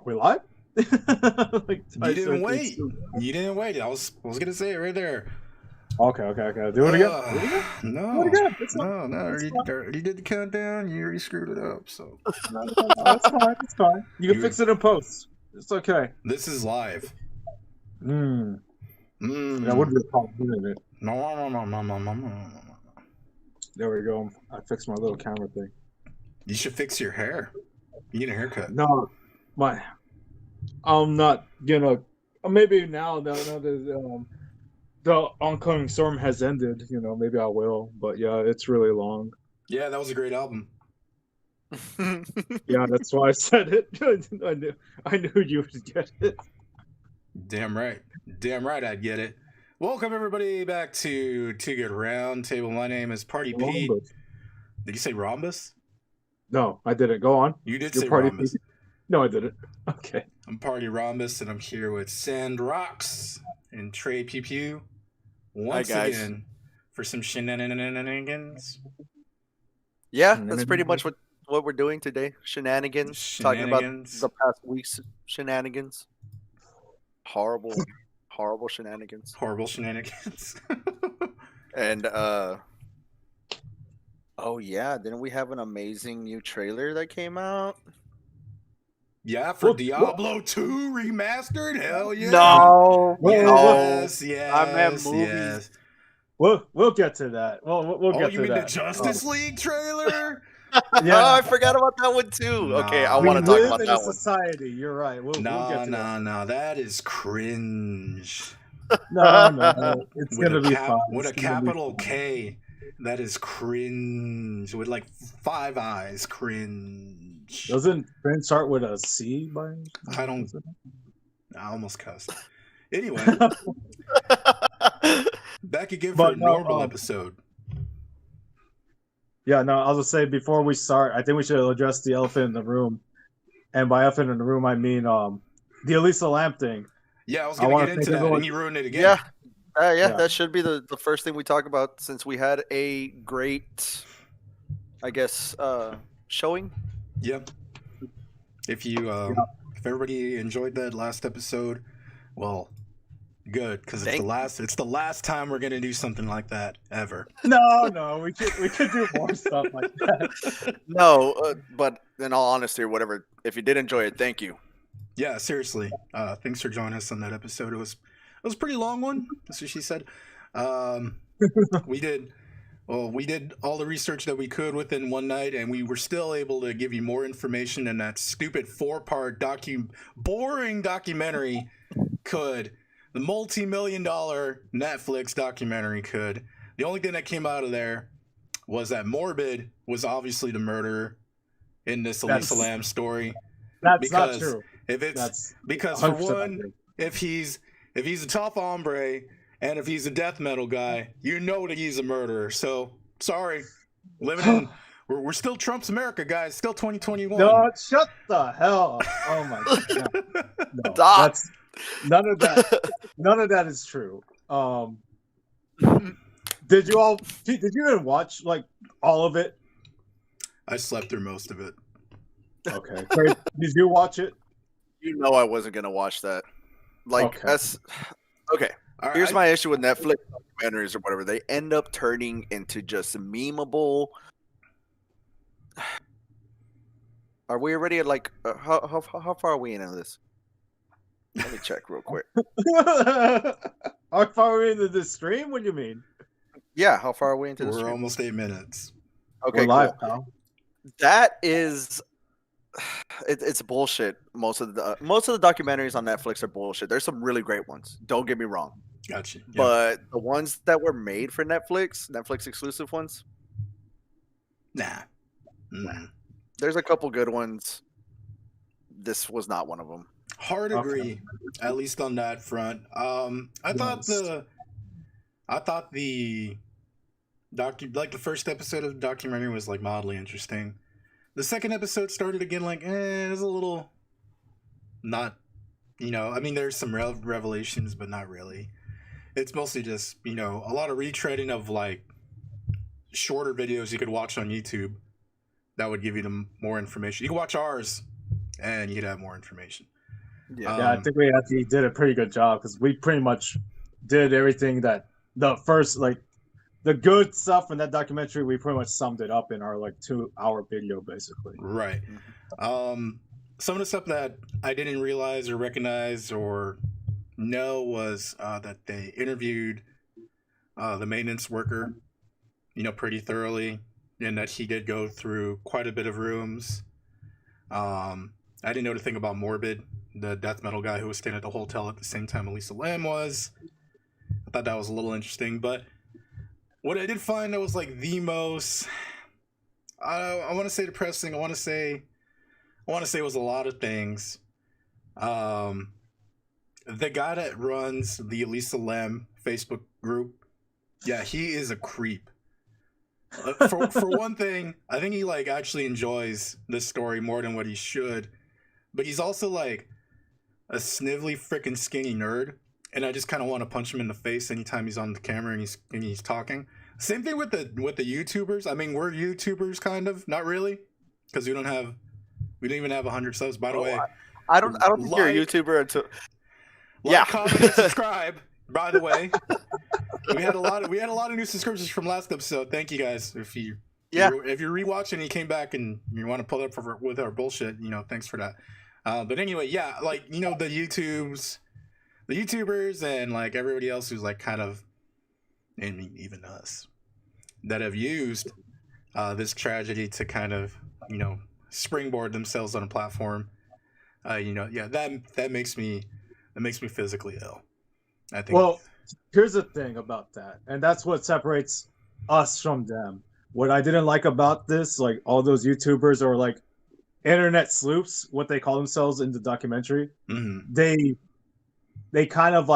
We live? Like, You didn't wait. You didn't wait. I was gonna say it right there. Okay. Do it again. No, Do it again. no. It's You already did the countdown. You already screwed it up. So No, it's fine. It's fine. You can fix it in post. It's okay. this is live. That would be a problem, wouldn't it? No. There we go. I fixed my little camera thing. You should fix your hair. You need a haircut. No, I'm not gonna. Maybe now that the oncoming storm has ended, maybe I will. But yeah, it's really long. Yeah, that was a great album. Yeah, that's why I said it. I knew you would get it. Damn right I'd get it. Welcome everybody back to Two Good Roundtable. My name is Party Pete. Did you say Rhombus? No, I didn't. Go on. You did say Rhombus. No, I didn't. Okay. I'm Party Rhombus, and I'm here with Sandrox and TreyPewPew once again for some shenanigans. Yeah, that's pretty much what we're doing today. Shenanigans. Talking about the past week's shenanigans. Horrible shenanigans. Horrible shenanigans. And oh yeah, didn't we have an amazing new trailer that came out? Yeah, for Diablo 2 remastered. Hell yeah! No, yes. I meant movies. Yes. We'll get to that. We'll get to that. Oh, you mean the Justice League trailer? Yeah, I forgot about that one too. No. Okay, I want to talk about that one. Society, you're right. We'll get to that. No, that is cringe. No, it's gonna be fun. With a capital K, that is cringe. With like 5 eyes, cringe. Doesn't cringe start with a C? I almost cussed. Anyway, back again for a normal episode. Yeah, no, I'll just say before we start, I think we should address the elephant in the room. And by elephant in the room, I mean the Elisa Lamp thing. Yeah, I was going to get into that, and you ruined it again. Yeah, that should be the first thing we talk about since we had a great, I guess, showing. Yep. If everybody enjoyed that last episode, well, good, because it's the last time we're gonna do something like that ever. No, we could do more stuff like that. No, but in all honesty, or whatever, if you did enjoy it, thank you. Yeah, seriously. Thanks for joining us on that episode. It was a pretty long one. That's what she said. We did all the research that we could within one night, and we were still able to give you more information than that stupid 4-part boring documentary could. The multi-million-dollar Netflix documentary could. The only thing that came out of there was that Morbid was obviously the murderer in this Elisa Lam story. That's not true. Because for one, if he's a tough hombre and if he's a death metal guy, you know that he's a murderer. So sorry, we're still Trump's America, guys. Still 2021. No, shut the hell up. Oh my god. No, none of that is true. Did you even watch like all of it? I slept through most of it. Okay. Did you watch it? You know I wasn't gonna watch that. Like that's okay. Here's my issue with Netflix documentaries or whatever. They end up turning into just memeable. Are we already at like how far are we into this? Let me check real quick. How far are we into this stream? What do you mean? Yeah, how far are we into this stream? We're almost 8 minutes. Okay, we're live, pal. That is, it's bullshit. Most of the documentaries on Netflix are bullshit. There's some really great ones. Don't get me wrong. Gotcha. Yeah. But the ones that were made for Netflix exclusive ones, nah. There's a couple good ones. This was not one of them. Hard agree, at least on that front. I thought the the first episode of the documentary was like mildly interesting. The second episode started again like it was a little not, I mean there's some revelations but not really. It's mostly just a lot of retreading of like shorter videos you could watch on YouTube that would give you more information. You can watch ours and you could have more information. Yeah, I think we actually did a pretty good job because we pretty much did everything that the first the good stuff in that documentary. We pretty much summed it up in our 2-hour video, basically. Right. Some of the stuff that I didn't realize or recognize or know was that they interviewed the maintenance worker, pretty thoroughly, and that he did go through quite a bit of rooms. I didn't know anything about Morbid, the death metal guy who was staying at the hotel at the same time Elisa Lam was. I thought that was a little interesting, but what I did find that was the most, I want to say depressing. I want to say it was a lot of things. The guy that runs the Elisa Lam Facebook group, yeah, he is a creep. For one thing, I think he actually enjoys this story more than what he should, but he's also a snivelly freaking skinny nerd, and I just kind of want to punch him in the face anytime he's on the camera and he's talking. Same thing with the YouTubers. I mean, we're YouTubers kind of, not really, because we don't even have 100 subs. By the way, I don't think you're a YouTuber until comment, and subscribe. By the way, we had a lot of new subscribers from last episode. Thank you guys. If you're rewatching and you came back and you want to pull up with our bullshit, thanks for that. But anyway, yeah, the YouTubers and everybody else who's kind of, I mean, even us, that have used this tragedy to kind of, springboard themselves on a platform. That makes me physically ill, I think. Well, here's the thing about that, and that's what separates us from them. What I didn't like about this, all those YouTubers or internet sleuths, what they call themselves in the documentary, they kind of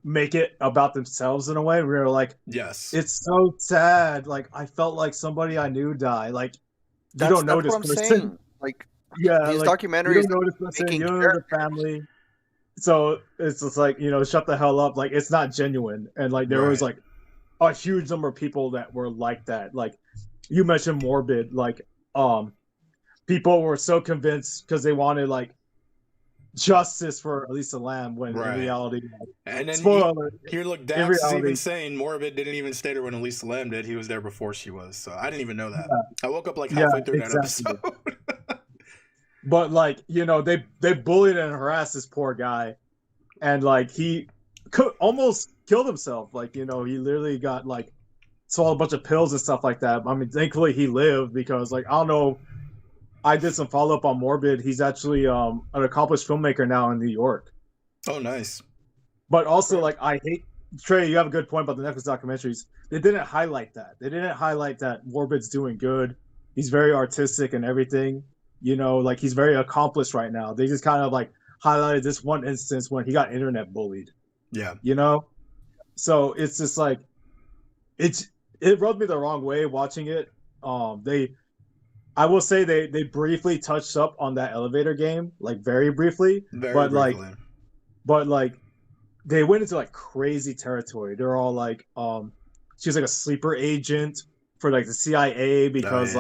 make it about themselves in a way. Where they're yes, it's so sad. I felt like somebody I knew died. You don't know this person. Saying. These documentaries, you don't know this person. You don't know the family. So it's just shut the hell up. It's not genuine. And there was a huge number of people that were like that. You mentioned Morbid. People were so convinced because they wanted justice for Elisa Lam when in reality, and then spoiler alert, here look, Dax is even saying Morbid didn't even stay there when Elisa Lam did. He was there before she was. So I didn't even know that. I woke up halfway through that episode. But they bullied and harassed this poor guy, and he almost killed himself. He literally got swallowed a bunch of pills and stuff like that. I mean, thankfully he lived because I don't know. I did some follow up on Morbid. He's actually an accomplished filmmaker now in New York. Oh, nice. But also, I hate Trey. You have a good point about the Netflix documentaries. They didn't highlight that. They didn't highlight that Morbid's doing good. He's very artistic and everything. He's very accomplished right now. They just kind of highlighted this one instance when he got internet bullied. Yeah. So it's just it rubbed me the wrong way watching it. I will say they briefly touched up on that elevator game, very briefly. But they went into crazy territory. They're all she's a sleeper agent for the CIA because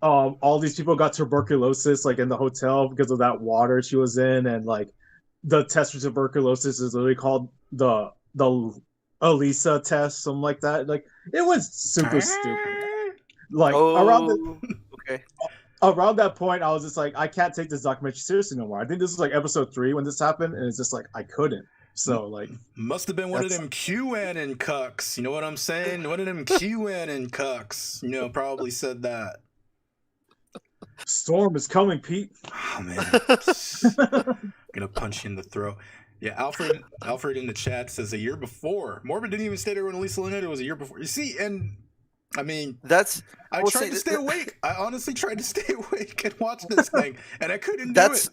all these people got tuberculosis in the hotel because of that water she was in, and the test for tuberculosis is literally called the Elisa test, something like that. It was super stupid. Around that point, I was just I can't take this documentary seriously no more. I think this is episode 3 when this happened, and it's just I couldn't. So must have been one of them QAnon cucks. You know what I'm saying? One of them QAnon cucks. Probably said that. Storm is coming, Pete. Oh man, gonna punch you in the throat. Yeah, Alfred in the chat says a year before. Morbid didn't even stay there when Elisa Lam. It was a year before. You see, and I mean, I tried to stay awake. I honestly tried to stay awake and watch this thing, and I couldn't do it.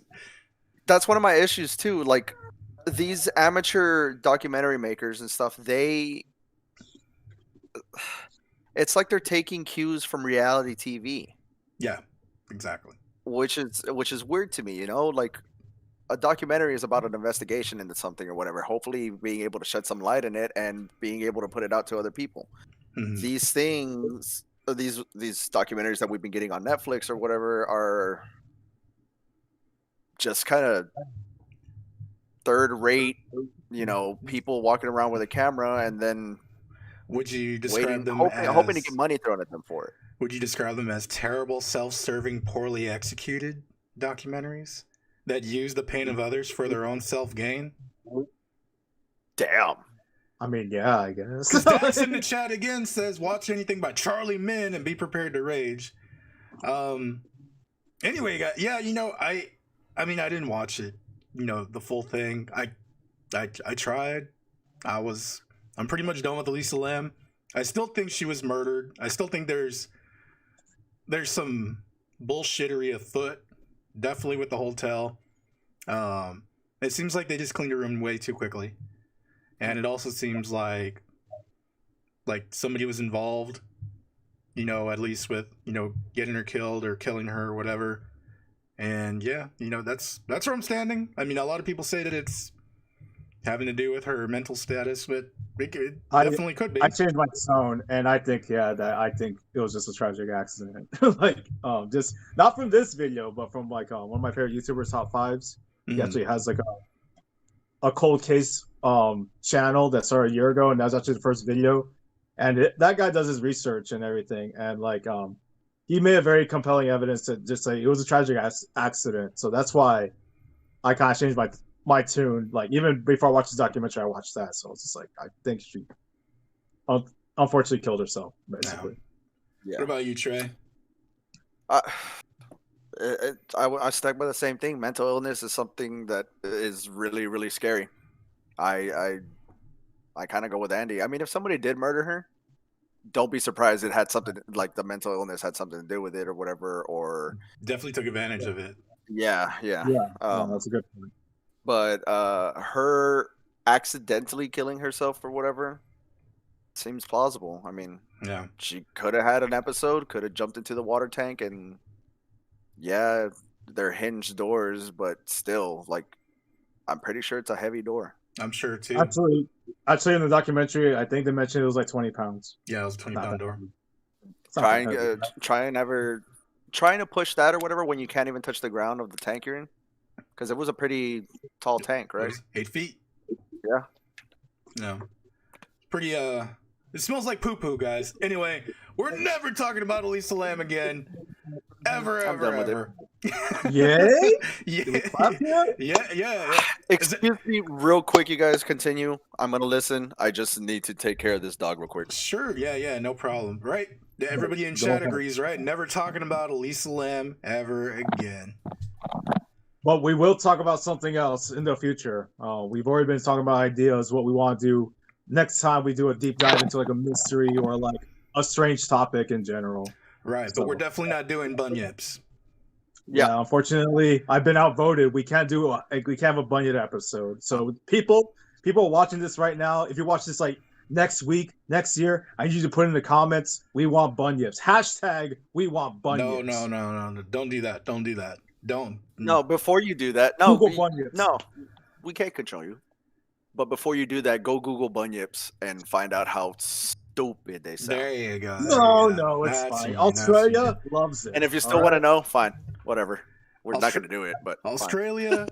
That's one of my issues too. These amateur documentary makers and stuff, it's they're taking cues from reality TV. Yeah, exactly. Which is weird to me, a documentary is about an investigation into something or whatever. Hopefully being able to shed some light in it and being able to put it out to other people. Mm-hmm. These things, these documentaries that we've been getting on Netflix or whatever just kind of third-rate, people walking around with a camera and then would you describe them hoping to as get money thrown at them for it. Would you describe them as terrible, self-serving, poorly executed documentaries that use the pain of others for their own self-gain? Damn. I mean, yeah, I guess. That's in the chat again says, watch anything by Charlie Min and be prepared to rage. Anyway, guys, yeah, I mean, I didn't watch it, the full thing. I tried. I'm pretty much done with Elisa Lam. I still think she was murdered. I still think there's some bullshittery afoot, definitely with the hotel. It seems like they just cleaned the room way too quickly. And it also seems like somebody was involved, at least with, getting her killed or killing her or whatever. And yeah, that's where I'm standing. I mean, a lot of people say that it's having to do with her mental status, but it definitely could be. I changed my tone, and I think, I think it was just a tragic accident. Just not from this video, but from one of my favorite YouTubers, Top Fives. Mm-hmm. He actually has a cold case channel that started a year ago, and that was actually the first video. And that guy does his research and everything, and he made a very compelling evidence to just say it was a tragic accident. So that's why I kind of changed my tune. Even before I watched the documentary, I watched that. So it's just I think she unfortunately killed herself, basically. Yeah. What about you, Trey? I stuck by the same thing. Mental illness is something that is really, really scary. I kind of go with Andy. I mean, if somebody did murder her, don't be surprised it had something the mental illness had something to do with it or whatever, or definitely took advantage of it. Yeah. That's a good point. But her accidentally killing herself or whatever seems plausible. I mean, yeah, she could have had an episode, could have jumped into the water tank, and yeah, they're hinged doors, but still, I'm pretty sure it's a heavy door. I'm sure too. Actually, in the documentary, I think they mentioned it was 20 pounds. Yeah, it was a 20-pound door. Trying to push that or whatever when you can't even touch the ground of the tank you're in, because it was a pretty tall tank, right? 8 feet. Yeah. No. Pretty. It smells like poo-poo, guys. Anyway, we're never talking about Elisa Lam again. Ever. Yay? Yeah. Excuse me, real quick, you guys continue. I'm gonna listen. I just need to take care of this dog real quick. Sure, yeah, no problem. Right? Everybody in chat agrees, right? Never talking about Elisa Lam ever again. But we will talk about something else in the future. We've already been talking about ideas, what we want to do next time we do a deep dive into a mystery or a strange topic in general. Right, but we're definitely not doing bunyips. Yeah, unfortunately, I've been outvoted. We can't have a bunyip episode. So people watching this right now, if you watch this next week, next year, I need you to put in the comments, we want bunyips. # we want bunyips. No. Don't do that. Don't. No, before you do that, we can't control you. But before you do that, go Google bunyips and find out how stupid they sound. There you go. No, it's fine. Australia loves it. And if you still want to know, fine, whatever. We're not going to do it, but Australia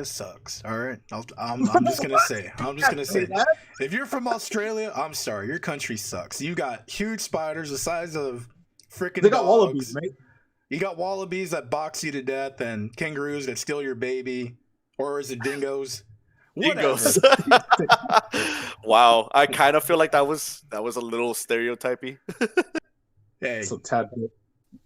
sucks. All right, I'm just gonna say. If you're from Australia, I'm sorry, your country sucks. You got huge spiders the size of freaking. They got dogs. wallabies, mate. You got wallabies that box you to death, and kangaroos that steal your baby, or is it dingoes? Dingoes. Wow, I kind of feel like that was a little stereotypy. Hey, so tad bit.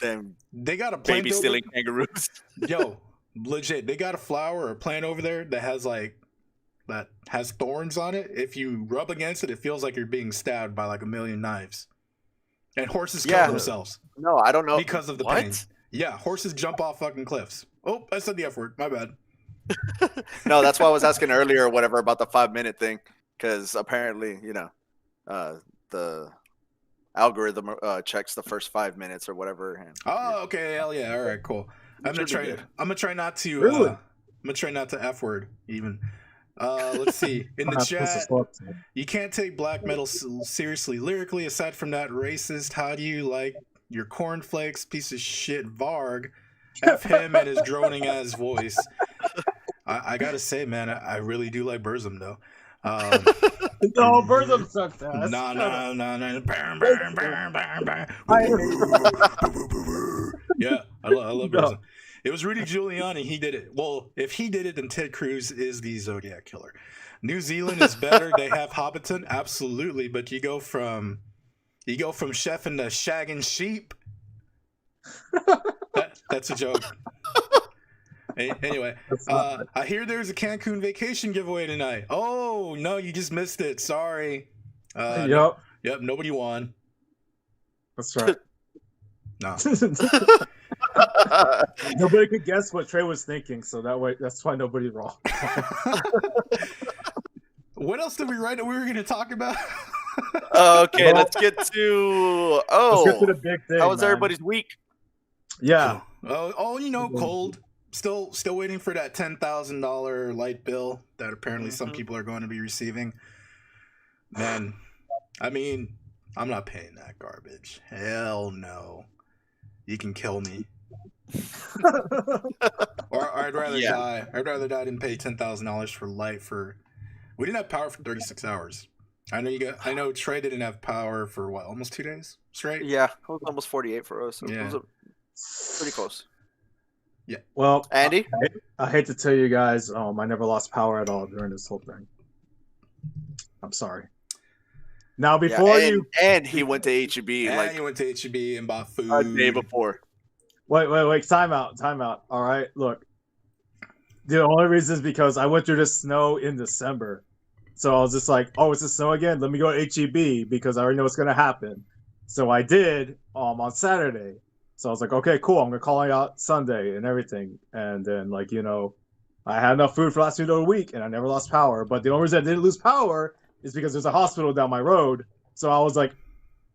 Damn, they got a baby stealing kangaroos. Yo, legit, they got a flower or a plant over there that has thorns on it. If you rub against it, it feels like you're being stabbed by a million knives. And horses kill themselves. No, I don't know because of the pain. Yeah, horses jump off fucking cliffs. Oh, I said the F word. My bad. No, that's why I was asking earlier or whatever about the 5-minute thing, because apparently, the algorithm checks the first 5 minutes or whatever. And, okay, hell yeah! All right, cool. I'm gonna try not to. Really? I'm gonna try not to F word even. Let's see. In the chat, you can't take black metal seriously lyrically. Aside from that, racist. How do you like your cornflakes, piece of shit, Varg? F him and his droning ass voice. I gotta say, man, I really do like Burzum though. No, Burzum sucks ass. No. Yeah, I love Burzum. It was Rudy Giuliani. He did it. Well, if he did it, then Ted Cruz is the Zodiac Killer. New Zealand is better. They have Hobbiton, absolutely, but you go from chefing to shagging sheep. That's a joke. Anyway, I hear there's a Cancun vacation giveaway tonight. Oh no, you just missed it. Sorry. Yep, nobody won. That's right. No. Nobody could guess what Trey was thinking, so that's why nobody's wrong. What else did we write that we were going to talk about? Okay, let's get to the big thing. How was everybody's week? Yeah. Cold. Still waiting for that $10,000 light bill that apparently some people are going to be receiving. Man, I mean, I'm not paying that garbage. Hell no. You can kill me. or I'd rather die. I'd rather die than pay $10,000 for light for. We didn't have power for 36 hours. I know Trey didn't have power for what, almost 2 days straight? Yeah, it was almost 48 for us. So it was pretty close. Yeah. Well, Andy? I hate to tell you guys, I never lost power at all during this whole thing. I'm sorry. Now before and he went to HEB. And he went to HEB and bought food a day before. Wait! Time out! All right, look. The only reason is because I went through the snow in December, so I was just like, "Oh, it's the snow again. Let me go to HEB because I already know what's gonna happen." So I did on Saturday. So I was like, "Okay, cool. I'm gonna call you out Sunday and everything." And then, I had enough food for the last 2 days of the week, and I never lost power. But the only reason I didn't lose power is because there's a hospital down my road. So I was like,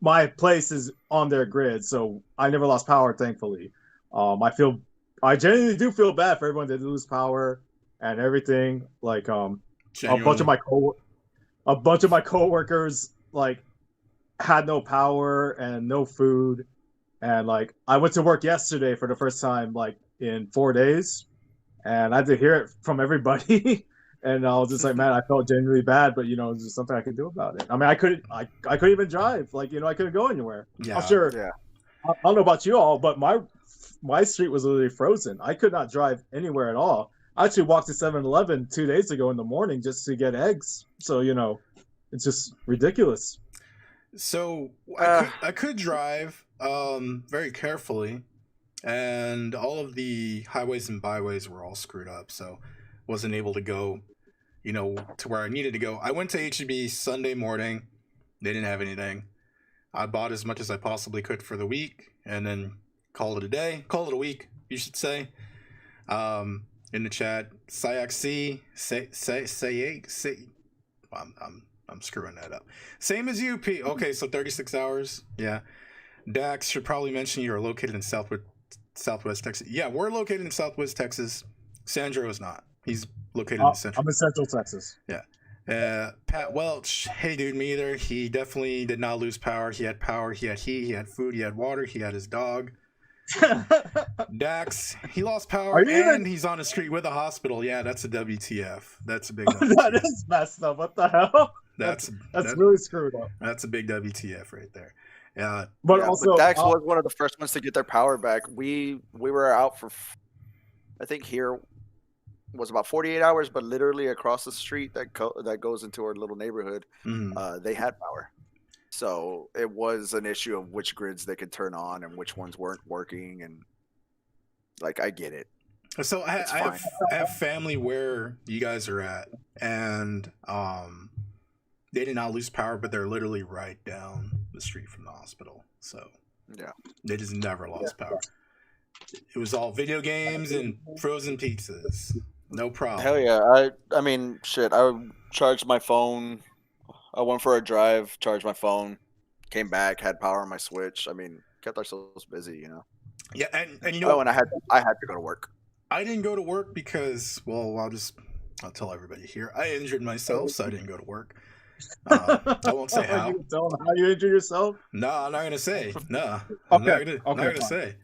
my place is on their grid, so I never lost power, thankfully. I genuinely do feel bad for everyone that did lose power and everything. Like, a bunch of my coworkers had no power and no food, and I went to work yesterday for the first time in 4 days, and I had to hear it from everybody. And I was just like, man, I felt genuinely bad, but there's just something I could do about it. I mean, I couldn't even drive. I couldn't go anywhere. Yeah. I'm sure. Yeah. I don't know about you all, but my street was literally frozen. I could not drive anywhere at all. I actually walked to 7-Eleven 2 days ago in the morning just to get eggs. So it's just ridiculous. So I could drive very carefully, and all of the highways and byways were all screwed up. So wasn't able to go to where I needed to go. I went to HEB Sunday morning. They didn't have anything. I bought as much as I possibly could for the week and then called it a week, you should say. In the chat, Sayak C, say I'm screwing that up. Same as you, P. Okay, so 36 hours. Yeah. Dax should probably mention you are located in Southwest Texas. Yeah, we're located in Southwest Texas. Sandro is not. He's located in Central. I'm in Central Texas. Yeah. Pat Welch, hey dude, me either. He definitely did not lose power. He had power. He had food. He had water. He had his dog. Dax, he lost power he's on the street with a hospital. Yeah, that's a WTF. That's a big WTF. That is messed up. What the hell? That's really screwed up. That's a big WTF right there. But Dax was one of the first ones to get their power back. We were out for, I think here was about 48 hours, but literally across the street that goes into our little neighborhood, they had power. So it was an issue of which grids they could turn on and which ones weren't working, and I get it. So I have family where you guys are at, and they did not lose power, but they're literally right down the street from the hospital. So yeah, they just never lost power. It was all video games and frozen pizzas. No problem. Hell yeah. I mean, shit. I charged my phone. I went for a drive, charged my phone, came back, had power on my Switch. I mean, kept ourselves busy, Yeah, and and I had to go to work. I didn't go to work because, well, I'll tell everybody here. I injured myself, so I didn't go to work. I won't say how. You tell them how you injured yourself? No, I'm not gonna say. No, Okay. I'm not gonna say.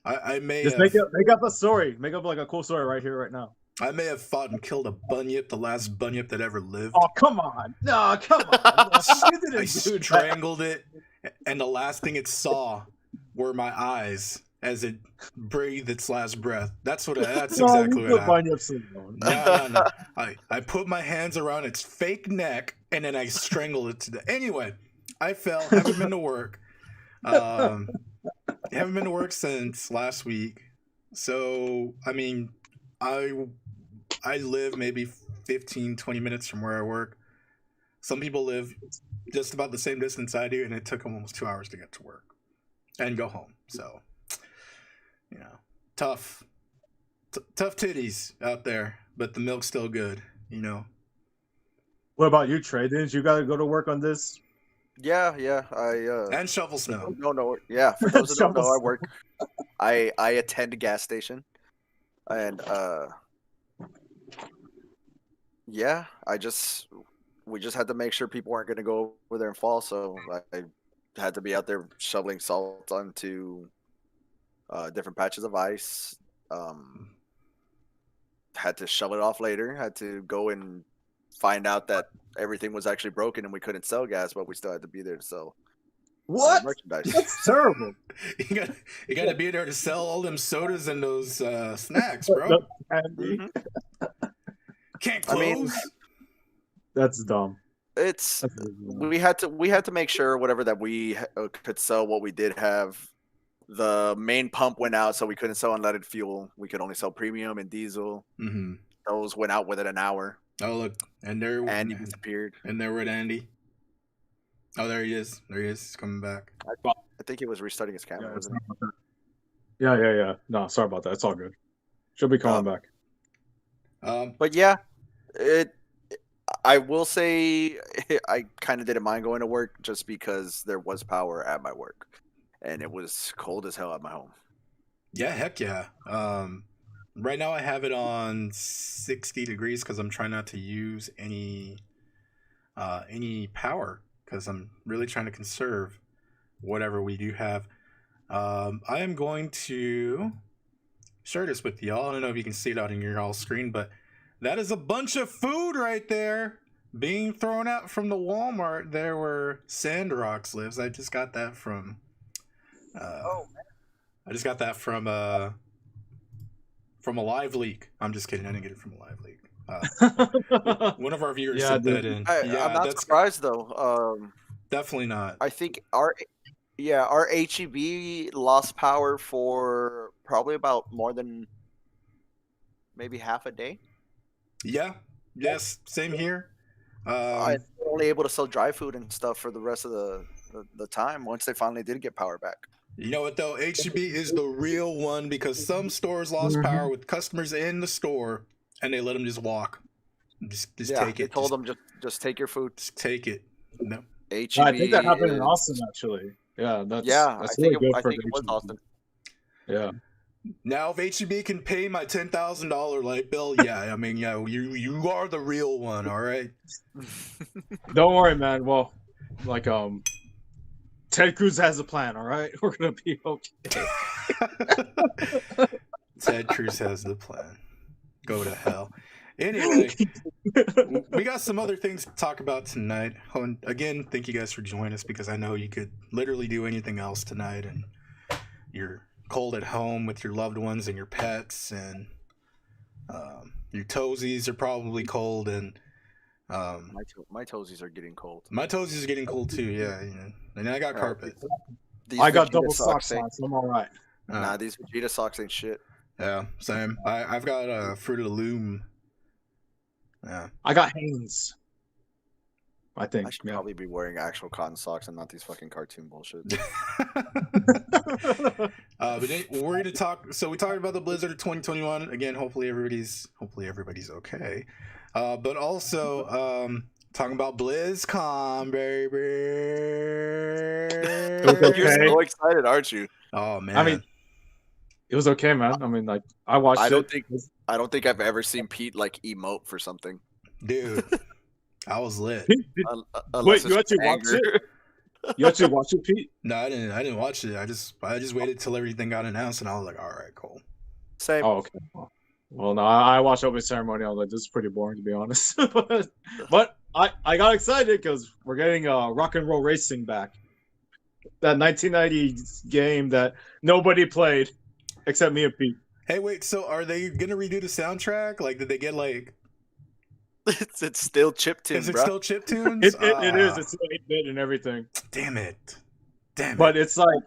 I may just have, make up a story. Make up like a cool story right here, right now. I may have fought and killed a bunyip, the last bunyip that ever lived. Oh, come on. No, come on. You didn't I do strangled it, and the last thing it saw were my eyes as it breathed its last breath. That's exactly what happened. No. I put my hands around its fake neck, and then I strangled it to death. Anyway, I fell. Haven't been to work. Haven't been to work since last week. So, I mean, I live maybe 15, 20 minutes from where I work. Some people live just about the same distance I do, and it took them almost 2 hours to get to work and go home. So, you know, tough titties out there, but the milk's still good, you know. What about you, Trey? Didn't you gotta go to work on this? Yeah. And shovel snow. No. Yeah, for those who don't know, I work. I attend a gas station, and yeah, we just had to make sure people weren't going to go over there and fall, so I had to be out there shoveling salt onto different patches of ice. Had to shovel it off later. Had to go and find out that everything was actually broken and we couldn't sell gas, but we still had to be there to sell merchandise. That's terrible. You got to be there to sell all them sodas and those snacks, bro. Can't close. I mean, that's dumb. We had to make sure whatever that we could sell, what we did have. The main pump went out, so we couldn't sell unleaded fuel. We could only sell premium and diesel. Mm-hmm. Those went out within an hour. Oh look, and Andy disappeared. And there went Andy. Oh, there he is. He's coming back. I think he was restarting his camera. Wasn't it? Yeah. No, sorry about that. It's all good. She'll be coming back. But yeah, I will say I kind of didn't mind going to work just because there was power at my work, and it was cold as hell at my home. Yeah, heck yeah. Right now I have it on 60 degrees because I'm trying not to use any power because I'm really trying to conserve whatever we do have. I am going to share this with y'all. I don't know if you can see it out on your all screen, but that is a bunch of food right there being thrown out from the Walmart there where Sandrox lives. I just got that from from a live leak. I'm just kidding. I didn't get it from a live leak. One of our viewers sent that in. I'm not surprised though. Definitely not. I think our HEB lost power for probably about more than maybe half a day. Yeah. Yes. Same here. I'm only able to sell dry food and stuff for the rest of the time once they finally did get power back. You know what though? HEB is the real one because some stores lost power with customers in the store and they let them just walk. Just take it. They told them just take your food. Just take it. No. HEB I think that happened in Austin actually. Yeah, that's I think it was Austin. Yeah. Now if HEB can pay my $10,000 light bill, yeah, I mean, yeah, you are the real one, all right? Don't worry, man. Well, like Ted Cruz has a plan, all right? We're gonna be okay. Ted Cruz has the plan. Go to hell. Anyway, we got some other things to talk about tonight. Again, thank you guys for joining us because I know you could literally do anything else tonight and you're cold at home with your loved ones and your pets and your toesies are probably cold and my toesies are getting cold. My toesies are getting cold too, yeah. And I got carpet. I got double socks on, so I'm all right. Nah, these Vegeta socks ain't shit. Yeah, same. I've got Fruit of the Loom. Yeah. I got Hanes. I think I should probably be wearing actual cotton socks and not these fucking cartoon bullshit. But we're going to talk. So we talked about the Blizzard of 2021 again. Hopefully everybody's okay. But also talking about BlizzCon, baby. You're so excited, aren't you? Oh man. I mean, it was okay, man. I mean, like I watched. I don't think I've ever seen Pete like emote for something. Dude, I was lit. Wait, you actually watched it? You actually watched it, Pete? No, I didn't watch it. I just waited till everything got announced, and I was like, all right, cool. Same. Oh, okay. Well, no, I watched opening ceremony. I was like, this is pretty boring, to be honest. but I got excited because we're getting Rock and Roll Racing back. That 1990 game that nobody played except me and Pete. Hey, wait. So are they gonna redo the soundtrack? Like, did they get like? It's still chiptune, Is it bro. still chiptunes? It is. It's 8-bit and everything. Damn it. But it's like,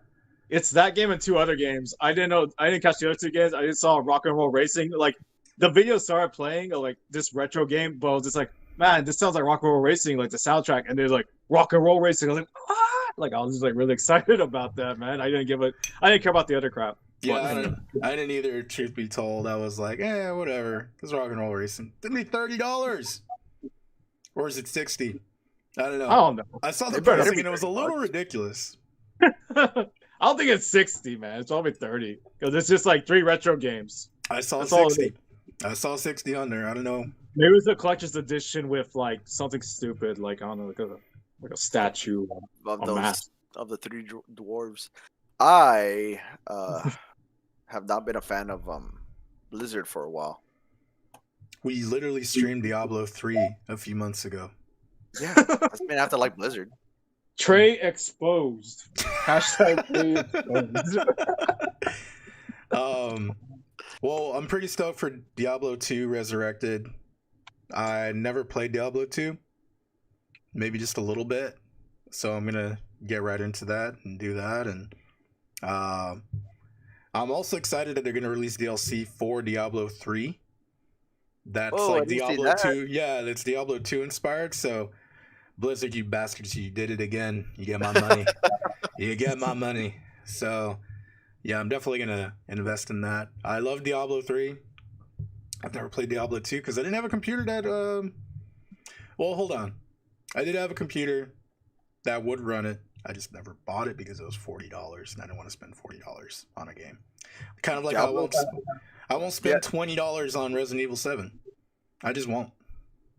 it's that game and two other games. I didn't catch the other two games. I just saw Rock and Roll Racing. Like, the video started playing like this retro game, but I was just like, man, this sounds like Rock and Roll Racing, like the soundtrack. And they're like, Rock and Roll Racing. I was like, what? Like, I was just like really excited about that, man. I didn't care about the other crap. Yeah, I didn't either, truth be told. I was like, whatever. It's Rock and Roll Racing. Didn't be $30. Or is it 60? I don't know. I don't know. I saw the pricing and it was a little ridiculous. I don't think it's 60, man. It's probably 30. Because it's just like 3 retro games. I saw That's 60. I saw 60 on there. I don't know. Maybe it's a collector's edition with like something stupid, like I don't know, like a statue of the 3 dwarves. I have not been a fan of Blizzard for a while. We literally streamed Diablo 3 a few months ago. Yeah, that's been after like Blizzard. Trey exposed. Hashtag Trey exposed. Well, I'm pretty stoked for Diablo 2 Resurrected. I never played Diablo 2. Maybe just a little bit. So I'm gonna get right into that and do that. And I'm also excited that they're gonna release DLC for Diablo 3. That's like Diablo 2. Yeah, that's Diablo 2 inspired. So Blizzard, you bastards, you did it again. You get my money. You get my money. So yeah, I'm definitely gonna invest in that. I love Diablo 3. I've never played Diablo 2 because I didn't have a computer that well, hold on. I did have a computer that would run it. I just never bought it because it was $40 and I didn't want to spend $40 on a game. Kind of like I won't spend $20 on Resident Evil 7. I just won't.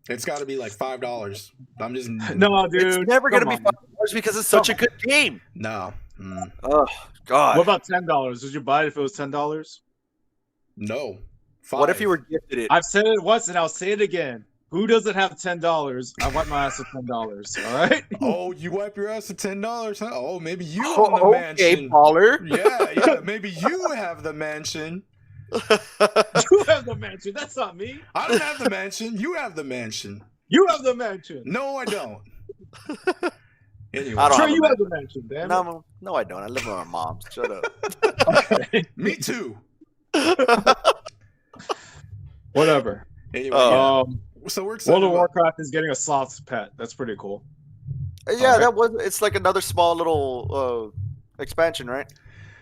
It's got to be like $5. I'm just no, dude. It's never gonna be $5 because it's such a good game. No. Oh God. What about $10? Would you buy it if it was $10? No. 5. What if you were gifted it? I've said it once and I'll say it again. Who doesn't have $10? I wipe my ass with $10. All right. Oh, you wipe your ass with $10, huh? Oh, maybe you own the mansion. Baller. Yeah. Maybe you have the mansion. You have the mansion. That's not me. I don't have the mansion. You have the mansion. You have the mansion. No, I don't. Anyway, Trey, you have the mansion. Damn it. No, I don't. I live with my mom. Shut up. Okay. Me too. Whatever. Anyway, so we're excited. World of Warcraft is getting a sloth pet. That's pretty cool. Yeah, it's like another small little expansion, right?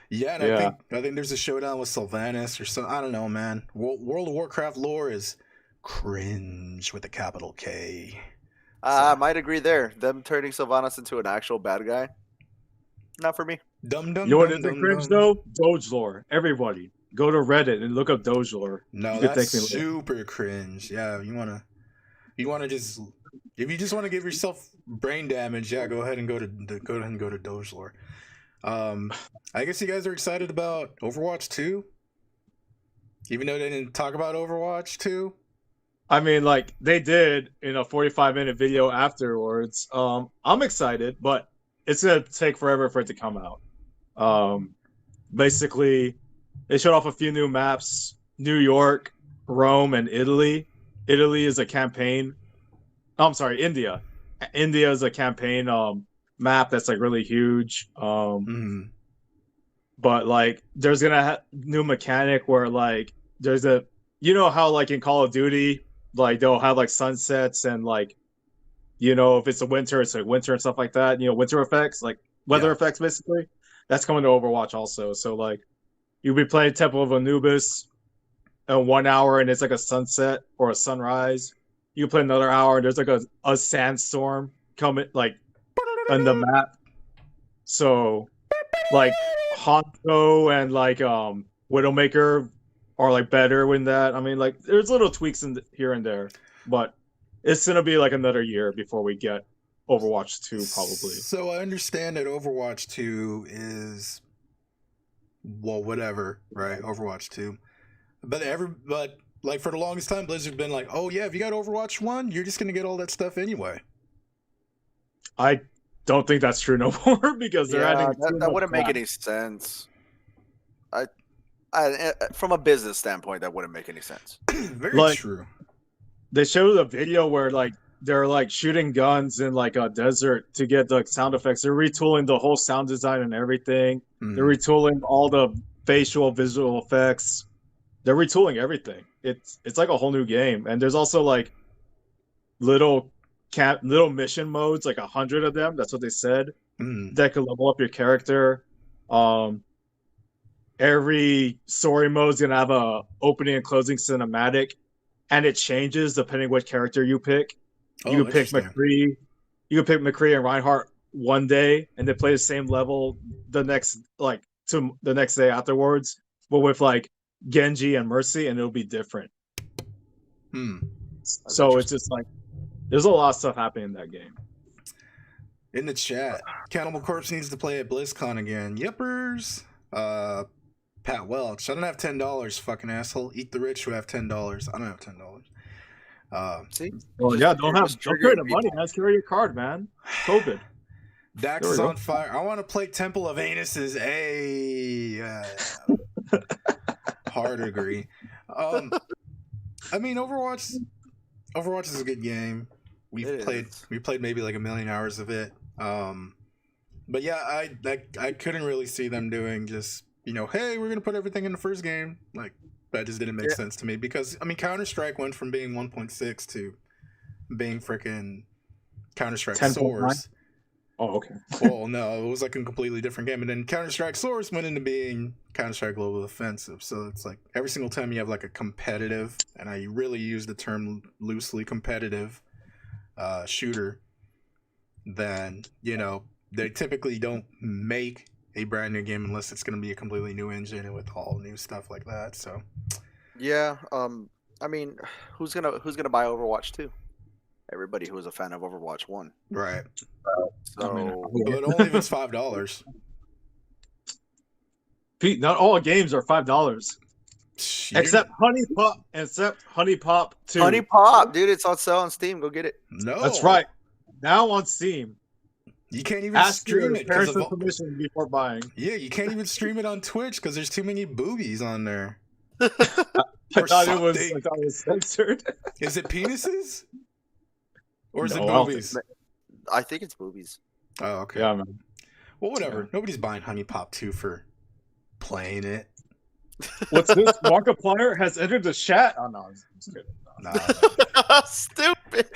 Yeah, and I think there's a showdown with Sylvanas or something. I don't know, man. World of Warcraft lore is cringe with a capital K. I might agree there. Them turning Sylvanas into an actual bad guy, not for me. You know what isn't cringe though? Doge lore. Everybody, go to Reddit and look up Doge lore. No, that's super cringe. Yeah, you wanna just if you just want to give yourself brain damage, yeah, go ahead and go to Doge lore. I guess you guys are excited about Overwatch 2, even though they didn't talk about Overwatch 2. I mean, like they did in a 45-minute video afterwards. I'm excited, but it's gonna take forever for it to come out. Basically, they showed off a few new maps: New York, Rome, and Italy. Italy is a campaign. Oh, I'm sorry, India. India is a campaign map that's like really huge. But like, there's gonna new mechanic where like there's how like in Call of Duty, like they'll have like sunsets and like, if it's a winter, it's like winter and stuff like that. Winter effects, like weather effects, basically. That's coming to Overwatch also. So like, you'll be playing Temple of Anubis in 1 hour, and it's like a sunset or a sunrise. You play another hour, and there's like a sandstorm coming like on the map. So like Honko and like Widowmaker are like better in that. I mean, like there's little tweaks in here and there, but it's gonna be like another year before we get Overwatch 2 probably. So I understand that Overwatch 2 is, well, whatever, right? Overwatch 2. But like for the longest time, Blizzard been like, oh yeah, if you got Overwatch 1, you're just gonna get all that stuff anyway. I don't think that's true no more because they're adding. That wouldn't make any sense. From a business standpoint, that wouldn't make any sense. Very true. They showed a video where like they're like shooting guns in like a desert to get the sound effects. They're retooling the whole sound design and everything. They're retooling all the facial visual effects. They're retooling everything. It's like a whole new game. And there's also like little mission modes, like 100 of them. That's what they said. That could level up your character. Every story mode is gonna have a opening and closing cinematic, and it changes depending what character you pick. You can pick McCree. You can pick McCree and Reinhardt one day, and they play the same level the next day afterwards, but with like Genji and Mercy, and it'll be different. So it's just like there's a lot of stuff happening in that game. In the chat, Cannibal Corpse needs to play at BlizzCon again. Yippers. Pat Welch, I don't have $10, fucking asshole. Eat the rich who have $10. I don't have $10. See? Well, yeah, don't carry the money, man. Carry your card, man. COVID. Dax is on fire. I want to play Temple of Anuses. Hard agree. I mean, Overwatch is a good game. We played maybe like 1 million hours of it. But yeah, I couldn't really see them doing just, you know, hey, we're gonna put everything in the first game. Like that just didn't make sense to me because I mean, Counter-Strike went from being 1.6 to being freaking Counter-Strike Source. Oh, okay. Well, no, it was like a completely different game, and then Counter-Strike Source went into being Counter-Strike Global Offensive. So it's like every single time you have like a competitive, and I really use the term loosely, competitive shooter, then you know they typically don't make a brand new game unless it's going to be a completely new engine and with all new stuff like that. So yeah, I mean, who's gonna buy Overwatch 2? Everybody who was a fan of Overwatch 1, right? So, but only if it's $5. Pete, not all games are $5. Except Honey Pop 2. Honey Pop, dude, it's on sale on Steam. Go get it. No, that's right. Now on Steam. You can't even stream it because of permission before buying. Yeah, you can't even stream it on Twitch because there's too many boobies on there. I thought it was censored. Is it penises? Or is it boobies? I think it's boobies. Oh, okay. Yeah, man. Well, whatever. Nobody's buying Honey Pop 2 for playing it. What's this? Markiplier has entered the chat. Oh, no. I'm just kidding. Nah. Stupid.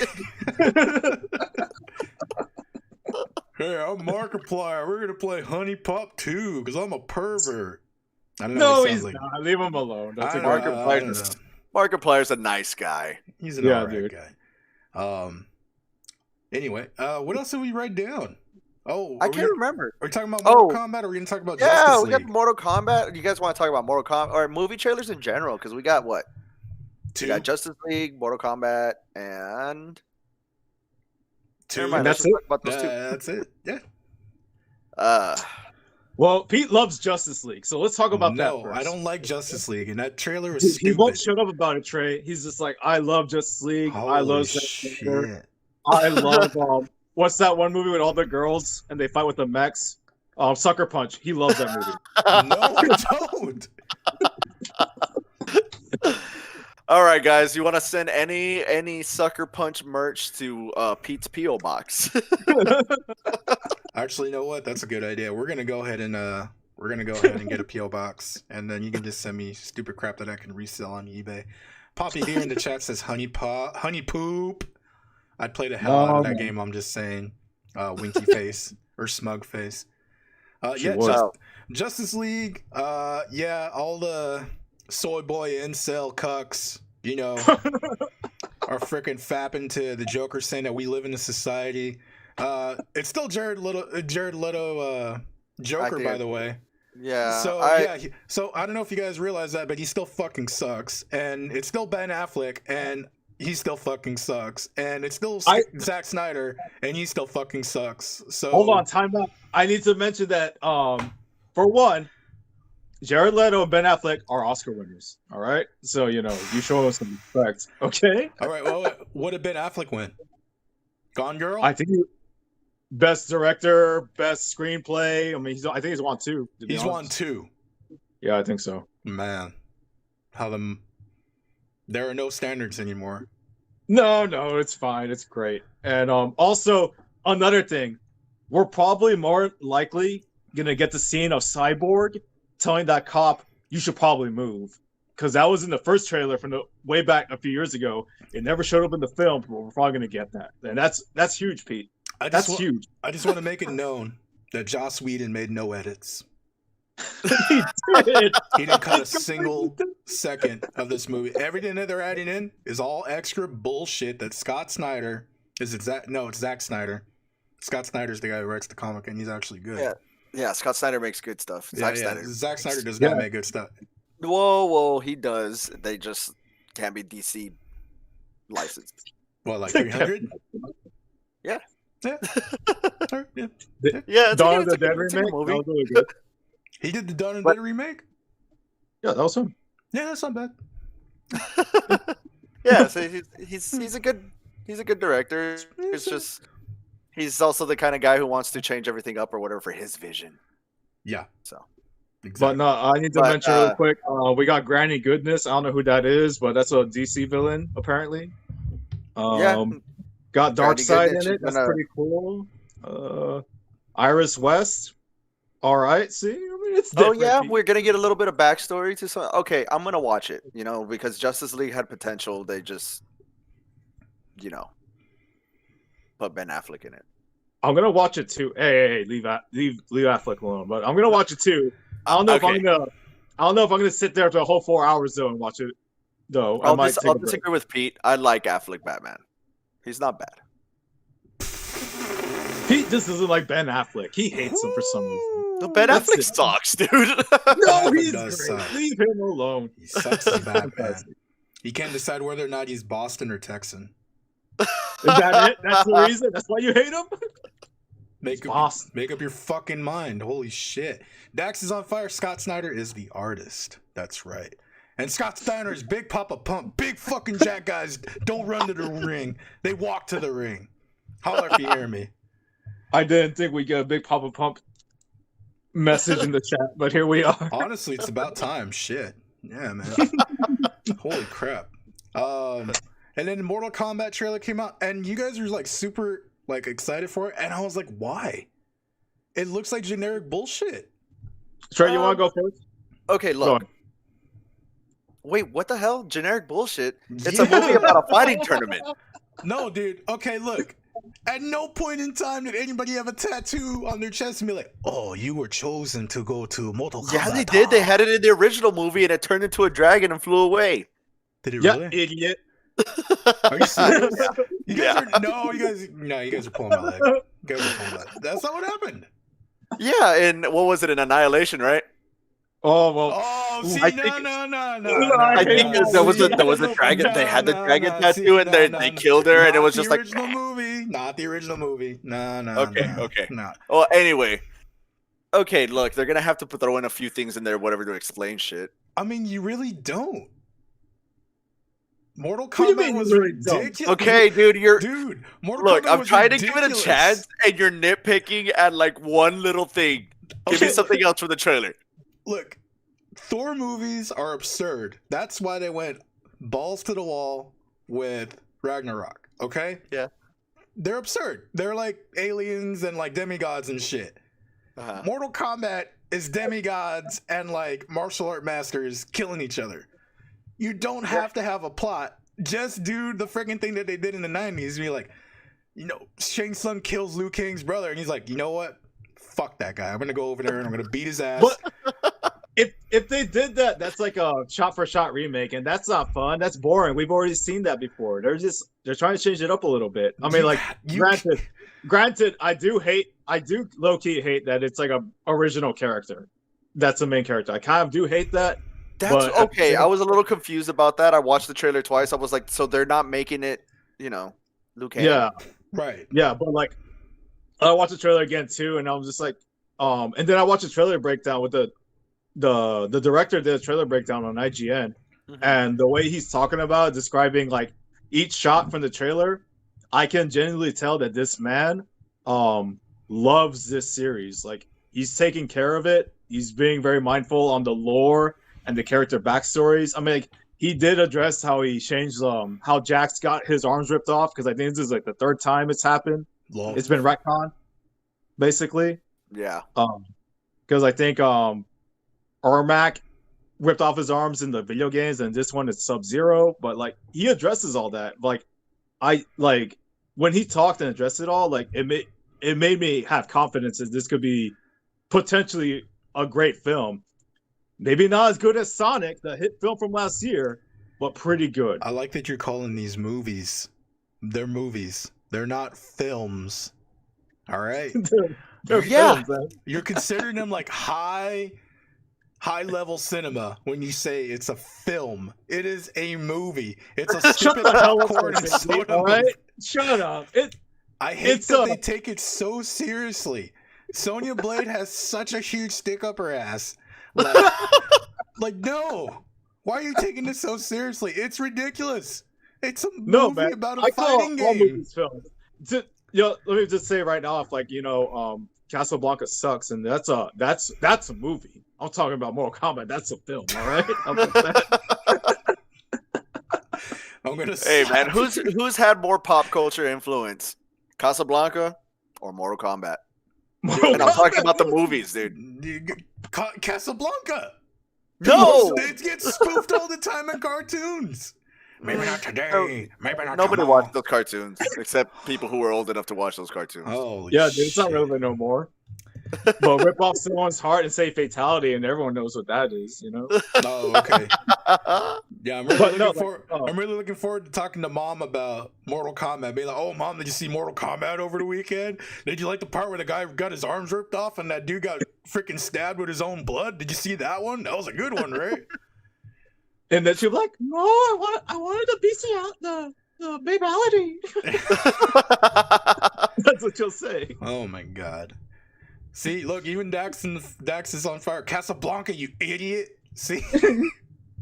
Hey, I'm Markiplier. We're going to play Honey Pop 2 because I'm a pervert. I don't know. No, he's not. Leave him alone. That's Markiplier's a nice guy. He's an alright guy. Anyway, what else did we write down? Oh, I can't remember. Are we talking about Mortal Kombat or are we going to talk about Justice League? We got Mortal Kombat. You guys want to talk about Mortal Kombat or movie trailers in general? Because we got what? 2. We got Justice League, Mortal Kombat, and 2. That's it. That's it. Yeah. Well, Pete loves Justice League, so let's talk about that first. No, I don't like Justice League, and that trailer was stupid. He won't shut up about it, Trey. He's just like, I love Justice League. I love shit. I love what's that one movie with all the girls and they fight with the mechs? Sucker Punch. He loves that movie. No, I don't. All right, guys. You want to send any Sucker Punch merch to Pete's P.O. box? Actually, you know what? That's a good idea. We're gonna go ahead and get a P.O. box, and then you can just send me stupid crap that I can resell on eBay. Poppy here in the chat says honey poop. I'd play the hell out of that game. I'm just saying, winky face or smug face. Justice League. All the soy boy incel cucks, you know, are freaking fapping to the Joker, saying that we live in a society. It's still Jared Leto, Joker, by the way. Yeah. So I don't know if you guys realize that, but he still fucking sucks, and it's still Ben Affleck, and he still fucking sucks, and it's still Zack Snyder, and he still fucking sucks. So hold on, time out. I need to mention that for one, Jared Leto and Ben Affleck are Oscar winners. All right, so you show us some respect. Okay. All right. Well, what did Ben Affleck win? Gone Girl. I think best director, best screenplay. I mean, I think he's won 2. He's won 2. Yeah, I think so. Man, there are no standards anymore. No, it's fine. It's great. And also another thing, we're probably more likely gonna get the scene of Cyborg telling that cop you should probably move, because that was in the first trailer from the way back a few years ago. It never showed up in the film, but we're probably gonna get that, and that's huge, Pete. That's huge. I just want to make it known that Joss Whedon made no edits. He did. He didn't cut a single second of this movie. Everything that they're adding in is all extra bullshit that Scott Snyder it's Zack Snyder. Scott Snyder's the guy who writes the comic, and he's actually good. Yeah, Scott Snyder makes good stuff. Zack Snyder does not make good stuff. Whoa, he does. They just can't be DC licensed. What, like 300? Yeah. Yeah. Yeah. Dawn of the Dead remake. That was really good. He did the Dawn of the Dead remake? Yeah, that was him. Yeah, that's not bad. Yeah, so he's a good director. It's just he's also the kind of guy who wants to change everything up or whatever for his vision. Yeah. So. Exactly. But no, I need to mention real quick. We got Granny Goodness. I don't know who that is, but that's a DC villain apparently. Got Darkseid in it. That's pretty cool. Iris West. All right. See, I mean, it's different. We're gonna get a little bit of backstory to some. Okay, I'm gonna watch it. Because Justice League had potential. They just, put Ben Affleck in it. I'm gonna watch it too. Hey, leave Affleck alone. But I'm gonna watch it too. I don't know if I'm gonna sit there for the whole 4 hours though and watch it. Though I'll disagree with Pete. I like Affleck Batman. He's not bad. Pete just doesn't like Ben Affleck. He hates him for some reason. No, Ben Affleck sucks, dude. No, he's great. Suck. Leave him alone. He sucks as Batman. He can't decide whether or not he's Boston or Texan. Is that it? That's the reason? That's why you hate him? Make up your fucking mind. Holy shit. Dax is on fire. Scott Snyder is the artist. That's right. And Scott Snyder is Big Papa Pump. Big fucking jack guys don't run to the ring. They walk to the ring. Holler if you hear me. I didn't think we'd get a Big Papa Pump message in the chat, but here we are. Honestly, it's about time. Shit. Yeah, man. Holy crap. And then the Mortal Kombat trailer came out, and you guys were like super like excited for it, and I was like, why? It looks like generic bullshit. Trey, you want to go first? Okay, look. Wait, what the hell? Generic bullshit? It's a movie about a fighting tournament. No, dude. Okay, look. At no point in time did anybody have a tattoo on their chest and be like, oh, you were chosen to go to Mortal Kombat. Yeah, they did. They had it in the original movie, and it turned into a dragon and flew away. Did it really? Idiot. Are you serious? You guys are pulling my leg. You guys are pulling my leg. That's not what happened. Yeah, and what was it, in Annihilation, right? Oh well. Oh, see, I think there was a dragon. They had the dragon tattoo, and they killed her, and it was just like not the original movie. No. Okay. Well, anyway. Okay, look, they're gonna have to throw in a few things in there, whatever, to explain shit. I mean, you really don't. Mortal Kombat was ridiculous. Okay, dude, Mortal Kombat I'm was trying ridiculous. to give it a chance, and you're nitpicking at like one little thing. Give me something else from the trailer. Look, Thor movies are absurd. That's why they went balls to the wall with Ragnarok. Okay? Yeah. They're absurd. They're like aliens and like demigods and shit. Mortal Kombat is demigods and like martial art masters killing each other. You don't have to have a plot. Just do the freaking thing that they did in the 90s. Be like, Shang Tsung kills Liu Kang's brother, and he's like, you know what? Fuck that guy. I'm gonna go over there and I'm gonna beat his ass. But if they did that, that's like a shot for shot remake, and that's not fun. That's boring. We've already seen that before. They're trying to change it up a little bit. I mean, granted, I do low key hate that it's like a original character. That's the main character. I kind of do hate that. That's okay. I was a little confused about that. I watched the trailer twice. I was like, so they're not making it, Liu Kang? Yeah, right. Yeah, but like, I watched the trailer again too, and I was just like, and then I watched the trailer breakdown with the director did a trailer breakdown on IGN, and the way he's talking about describing like each shot from the trailer, I can genuinely tell that this man loves this series. Like, he's taking care of it. He's being very mindful on the lore and the character backstories. I mean, like, he did address how he changed how Jax got his arms ripped off, because I think this is like the third time it's happened. Lol. It's been retconned, basically. Yeah. Because I think Ermac ripped off his arms in the video games, and this one is Sub-Zero. But like, he addresses all that. Like, when he talked and addressed it all, like, it made me have confidence that this could be potentially a great film. Maybe not as good as Sonic, the hit film from last year, but pretty good. I like that you're calling these movies. They're movies. They're not films. All right? They're Yeah. films, You're considering them like high level cinema when you say it's a film. It is a movie. It's a stupid popcorn and soda all right? movie. Shut up. I hate that they take it so seriously. Sonya Blade has such a huge stick up her ass. Like, no. Why are you taking this so seriously? It's ridiculous. It's a movie about a fighting game. Let me just say right now, if Casablanca sucks, and that's a movie. I'm talking about Mortal Kombat. That's a film, all right? I'm gonna. Hey man, who's had more pop culture influence, Casablanca or Mortal Kombat? And I'm talking about the movies, dude. Casablanca. No, It gets spoofed all the time in cartoons. Maybe not today. Maybe not. Nobody watched those cartoons except people who were old enough to watch those cartoons. Oh, yeah, dude, it's not relevant no more. But rip off someone's heart and say fatality, and everyone knows what that is, Oh, okay. Yeah, I'm really looking forward to talking to Mom about Mortal Kombat. Being like, "Oh, Mom, did you see Mortal Kombat over the weekend? Did you like the part where the guy got his arms ripped off and that dude got freaking stabbed with his own blood? Did you see that one? That was a good one, right?" And then she'll be like, "No, I wanted to BC out the babality." That's what she'll say. Oh my god. See, look, even Dax is on fire. Casablanca, you idiot. See?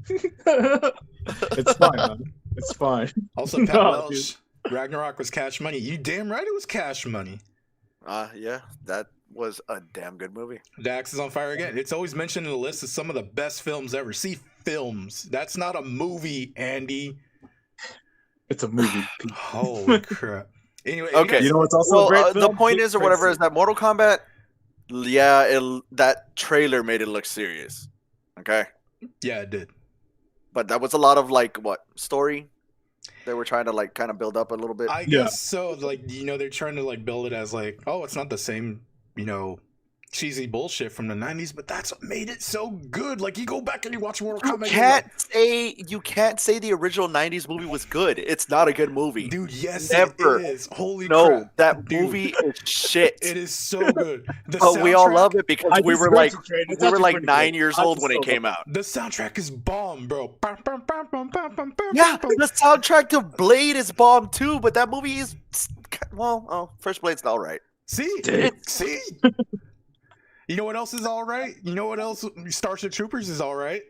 It's fine, man. It's fine. Also, Pat Welch, Ragnarok was Cash Money. You damn right it was Cash Money. Yeah, that was a damn good movie. Dax is on fire again. It's always mentioned in the list as some of the best films ever. See, films. That's not a movie, Andy. It's a movie. Holy crap. Anyway, okay. You know what's also a great film? The point is, or whatever, is that Mortal Kombat, that trailer made it look serious. Okay? Yeah, it did. But that was a lot of, story? They were trying to, kind of build up a little bit? I guess so. They're trying to, build it as, it's not the same, cheesy bullshit from the 90s, but that's what made it so good. You go back and you watch Mortal Kombat. You can't say the original 90s movie was good. It's not a good movie. Dude, yes, Never. It is. Holy crap. No, that movie is shit. It is so good. But we all love it because we were 9 years old when it came out. The soundtrack is bomb, bro. Yeah, the soundtrack to Blade is bomb too, but that movie is, First Blade's all right. See? You know what else is all right? You know what else? Starship Troopers is all right.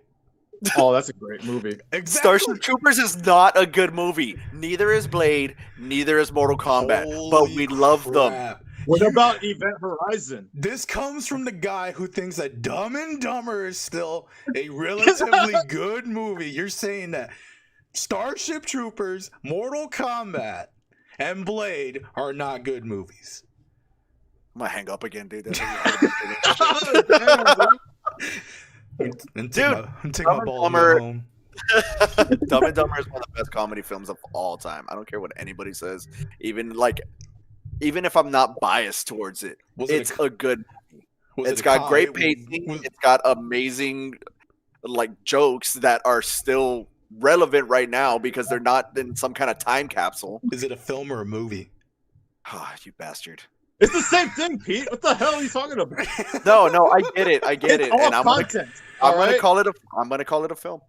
Oh, that's a great movie. Exactly. Starship Troopers is not a good movie. Neither is Blade. Neither is Mortal Kombat. But we love them. What about Event Horizon? This comes from the guy who thinks that Dumb and Dumber is still a relatively good movie. You're saying that Starship Troopers, Mortal Kombat, and Blade are not good movies. I'm gonna hang up again, dude. Dude, Dumb and Dumber is one of the best comedy films of all time. I don't care what anybody says. Even if I'm not biased towards it, it's a good movie. It's got great pacing. It's got amazing jokes that are still relevant right now because they're not in some kind of time capsule. Is it a film or a movie? Ah, you bastard. It's the same thing, Pete. What the hell are you talking about? No, I get it. It's all And I'm content. I'm gonna call it a film.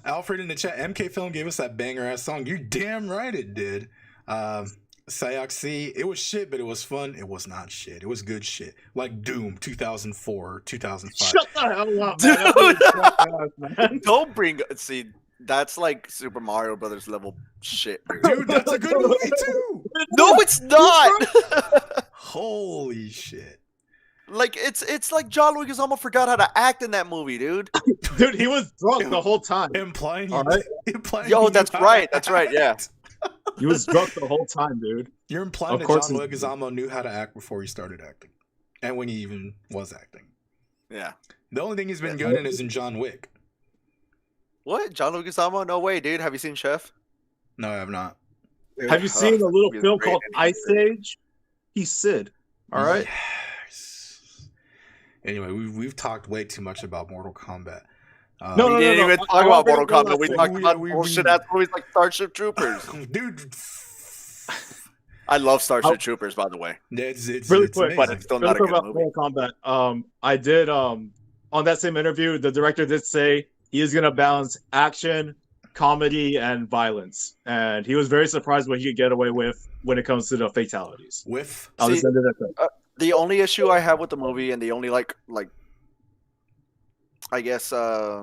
Alfred in the chat, MK Film gave us that banger ass song. You damn right it did. Sayoxy, it was shit, but it was fun. It was not shit. It was good shit. Like Doom 2004 or 2005. Shut the hell up, man. Dude. Don't bring. See, that's like Super Mario Brothers level shit, dude. That's a good movie too. No, it's not. Holy shit. Like it's like John Leguizamo forgot how to act in that movie, dude. Dude, he was drunk the whole time. Implying, yo, that's right. That's right. Yeah. He was drunk the whole time, dude. You're implying that John Leguizamo knew how to act before he started acting, and when he even was acting. Yeah. The only thing he's been good in is in John Wick. What? John Leguizamo? No way, dude. Have you seen Chef? No, I have not. Dude, have you seen a little film called Ice Age? He's Sid. All right. Yes. Anyway, we've talked way too much about Mortal Kombat. We didn't even talk about Mortal Kombat. We talked about bullshit ass movies like Starship Troopers. Dude, I love Starship Troopers, by the way. It's really quick, amazing. But it's still not a good movie. Mortal Kombat. I did on that same interview, the director did say he is gonna balance action, comedy, and violence, and he was very surprised what he could get away with when it comes to the fatalities. The only issue I have with the movie, and the only like I guess I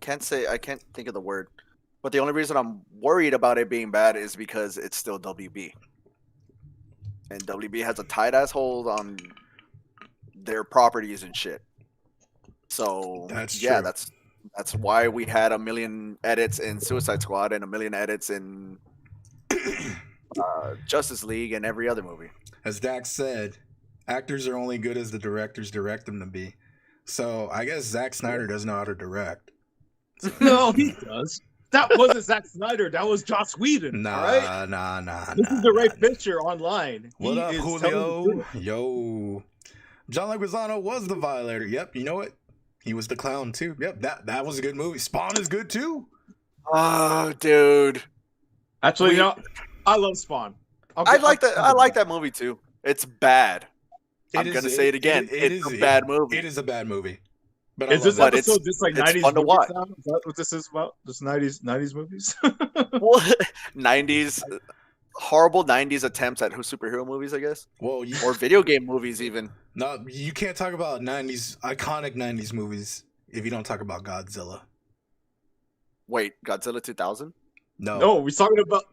can't think of the word, but the only reason I'm worried about it being bad is because it's still WB, and WB has a tight ass hold on their properties and shit. So that's why we had 1 million edits in Suicide Squad and 1 million edits in Justice League and every other movie. As Dax said, actors are only good as the directors direct them to be. So I guess Zack Snyder doesn't know how to direct. So. No, he does. That wasn't Zack Snyder. That was Joss Whedon. Nah. This is the Ray Fisher online. What up, Julio? Yo. John Leguizamo was the violator. Yep, you know what? He was the clown too. Yep, that was a good movie. Spawn is good too. Oh, dude. Actually, you know, I love Spawn. I like that movie too. It's bad. I'm gonna say it again. It's a bad movie. It is a bad movie. But is this episode just like 90s fun to watch? Now? Is that what this is about? Just 90s movies? Well, 90s horrible 90s attempts at superhero movies, I guess. Well, or video game movies even. No, you can't talk about iconic 90s movies if you don't talk about Godzilla. Wait, Godzilla 2000? No, we're talking about.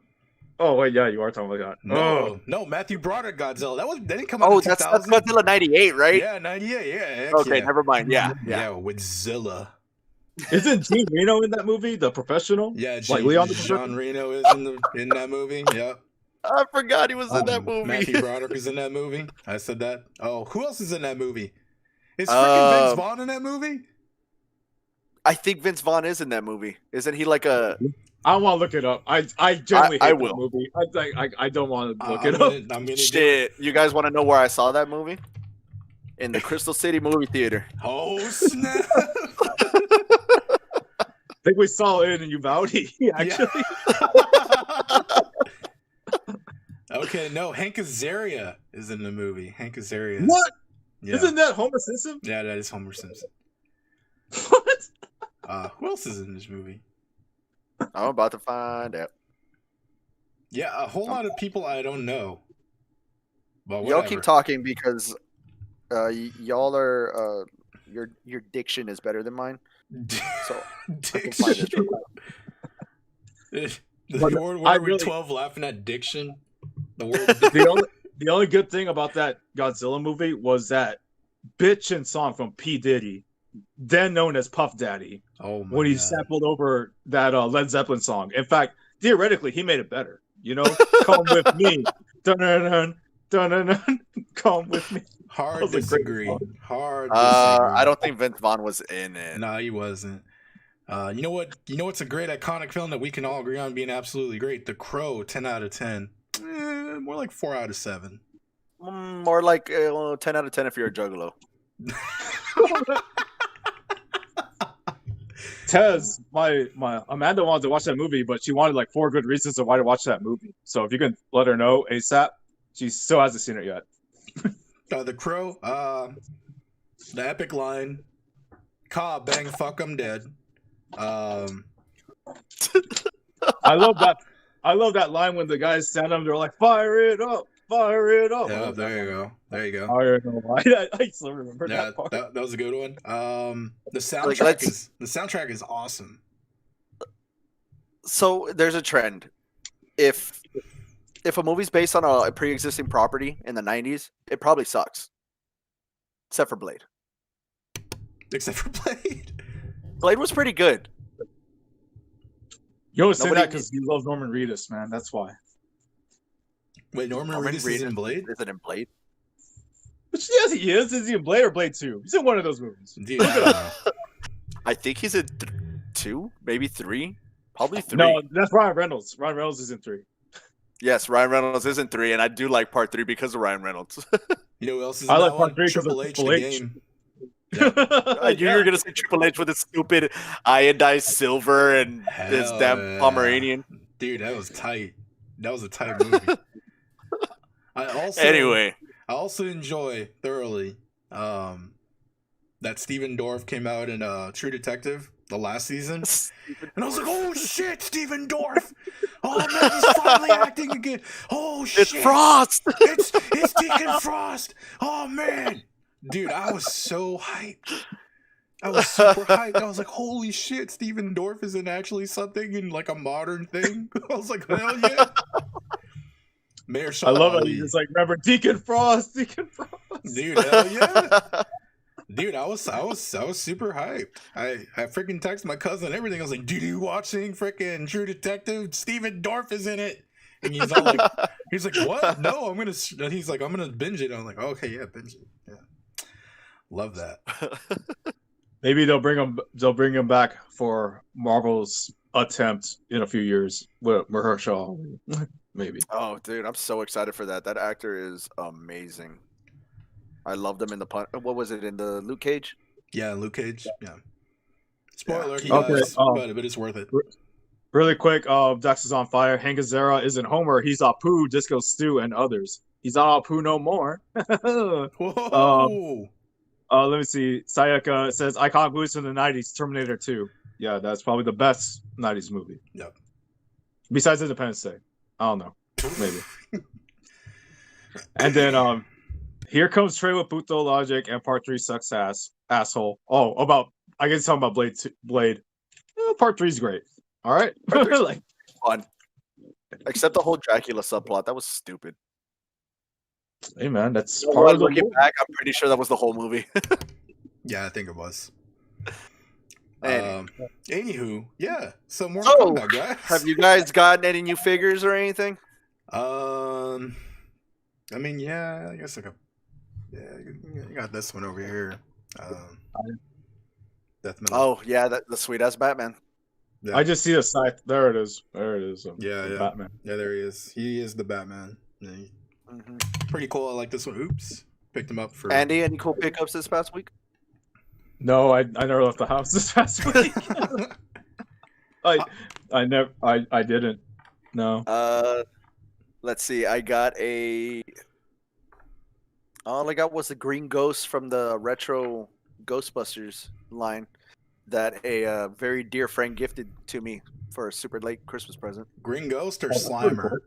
Oh wait, yeah, you are talking about that. No, Matthew Broderick Godzilla. That didn't come out. Oh, that's Godzilla 98, right? Yeah, 98. Yeah. Okay, never mind. Yeah, with Zilla. Isn't Jean Reno in that movie? The Professional? Yeah, Jean Reno is in that movie. Yep. I forgot he was in that movie. Matthew Broderick is in that movie. I said that. Oh, who else is in that movie? Is freaking Vince Vaughn in that movie? I think Vince Vaughn is in that movie. Isn't he like a? I don't want to look it up. I generally hate that movie. I don't want to look it up. Shit, you guys want to know where I saw that movie? In the Crystal City movie theater. Oh snap! I think we saw it in Uvalde, actually. Okay, no, Hank Azaria is in the movie. Hank Azaria. What? Yeah. Isn't that Homer Simpson? Yeah, that is Homer Simpson. What? Who else is in this movie? I'm about to find out. Yeah, a whole lot of people I don't know. But y'all keep talking because y'all are your diction is better than mine. So diction. What are we 12 laughing at diction? The only good thing about that Godzilla movie was that bitchin' song from P. Diddy, then known as Puff Daddy, when he sampled over that Led Zeppelin song. In fact, theoretically, he made it better. You know, come with me, dun dun dun dun dun. Come with me. Hard disagree. I don't think Vince Vaughn was in it. No, he wasn't. You know what? You know what's a great iconic film that we can all agree on being absolutely great? The Crow, 10 out of 10. More like 4 out of 7. More like 10 out of 10 if you're a juggalo. Tez, my Amanda wanted to watch that movie, but she wanted like 4 good reasons of why to watch that movie. So if you can let her know ASAP, she still hasn't seen it yet. The Crow. The epic line. Ka bang fuck I'm dead. I love that. I love that line when the guys stand up. They're like, "Fire it up, fire it up." Yeah, there you go. There you go. I don't know why. I still remember that part. That was a good one. The soundtrack is awesome. So there's a trend. If a movie's based on a pre-existing property in the 90s, it probably sucks. Except for Blade. Except for Blade. Blade was pretty good. You always say that because you love Norman Reedus, man. That's why. Wait, Norman Reedus is in Blade? Is it in Blade? But yes, he is. Is he in Blade or Blade 2? He's in one of those movies. Dude, I think he's in 2, maybe 3. Probably 3. No, that's Ryan Reynolds. Ryan Reynolds is in 3. Yes, Ryan Reynolds is in 3, and I do like part 3 because of Ryan Reynolds. You know who else is in I like that part one? 3 because of Triple H, Triple the H. game. I knew you were gonna say Triple H with his stupid iodized silver and this damn Pomeranian. Dude, that was tight. That was a tight movie. Anyway, I also enjoy thoroughly that Steven Dorff came out in True Detective the last season, and I was like, "Oh shit, Steven Dorff! Oh man, he's finally acting again! Oh shit, it's Frost! It's Deacon Frost! Oh man!" Dude, I was so hyped. I was super hyped. I was like, holy shit, Steven Dorff isn't actually something in like a modern thing. I was like, hell yeah. Mayor Sean I love it. Ali. He's like, remember Deacon Frost, Deacon Frost. Dude, hell yeah. Dude, I was super hyped. I freaking texted my cousin and everything. I was like, dude, you watching freaking True Detective? Steven Dorff is in it. And he's all like, what? No, he's like, I'm gonna binge it. I'm like, okay, yeah, binge it. Yeah. Love that. Maybe they'll bring him back for Marvel's attempt in a few years with Mahershala. Maybe. Oh, dude, I'm so excited for that. That actor is amazing. I loved him in what was it, in the Luke Cage? Yeah, Luke Cage. Yeah. Spoiler, he okay, dies, but it's worth it. Really quick, Dex is on fire. Hank Azaria isn't Homer. He's Apu, Disco Stew, and others. He's not Apu no more. Whoa. Let me see. Sayaka says iconic movies from the 90s, Terminator 2. Yeah, that's probably the best 90s movie. Yep. Besides Independence Day. I don't know. Maybe. And then here comes Trey with Puto Logic and part 3 sucks asshole. Oh, I guess talking about Blade. Part 3 is great. All right. Like, fun. Except the whole Dracula subplot. That was stupid. Hey man, that's part of the looking back. I'm pretty sure that was the whole movie. Yeah, I think it was. Anywho, yeah. So more Kombat, guys. Have you guys gotten any new figures or anything? I mean, yeah. I guess you got this one over here. Death Metal. Oh yeah, the sweet ass Batman. Yeah. I just see a scythe. There it is. Yeah. Batman. Yeah, there he is. He is the Batman. Yeah, pretty cool. I like this one. Oops, picked him up for. Andy, any cool pickups this past week? No, I never left the house this past week. I didn't. No. Let's see. I got all I got was the green ghost from the retro Ghostbusters line that a very dear friend gifted to me for a super late Christmas present. Green Ghost or Slimer?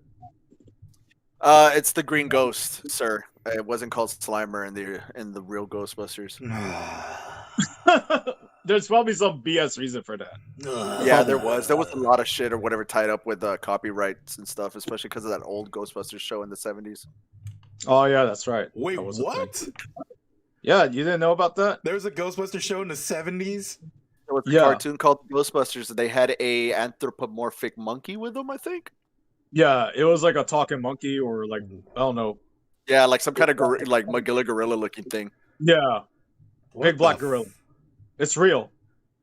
It's the Green Ghost, sir. It wasn't called Slimer in the real Ghostbusters. There's probably some BS reason for that. Yeah, there was. There was a lot of shit or whatever tied up with copyrights and stuff, especially because of that old Ghostbusters show in the 70s. Oh yeah, that's right. Wait, what? Yeah, you didn't know about that? There was a Ghostbusters show in the 70s? There was a cartoon called Ghostbusters. They had a anthropomorphic monkey with them, I think. Yeah, it was like a talking monkey or like, I don't know. Yeah, like some kind of like Magilla gorilla looking thing. Yeah. Big black gorilla. It's real.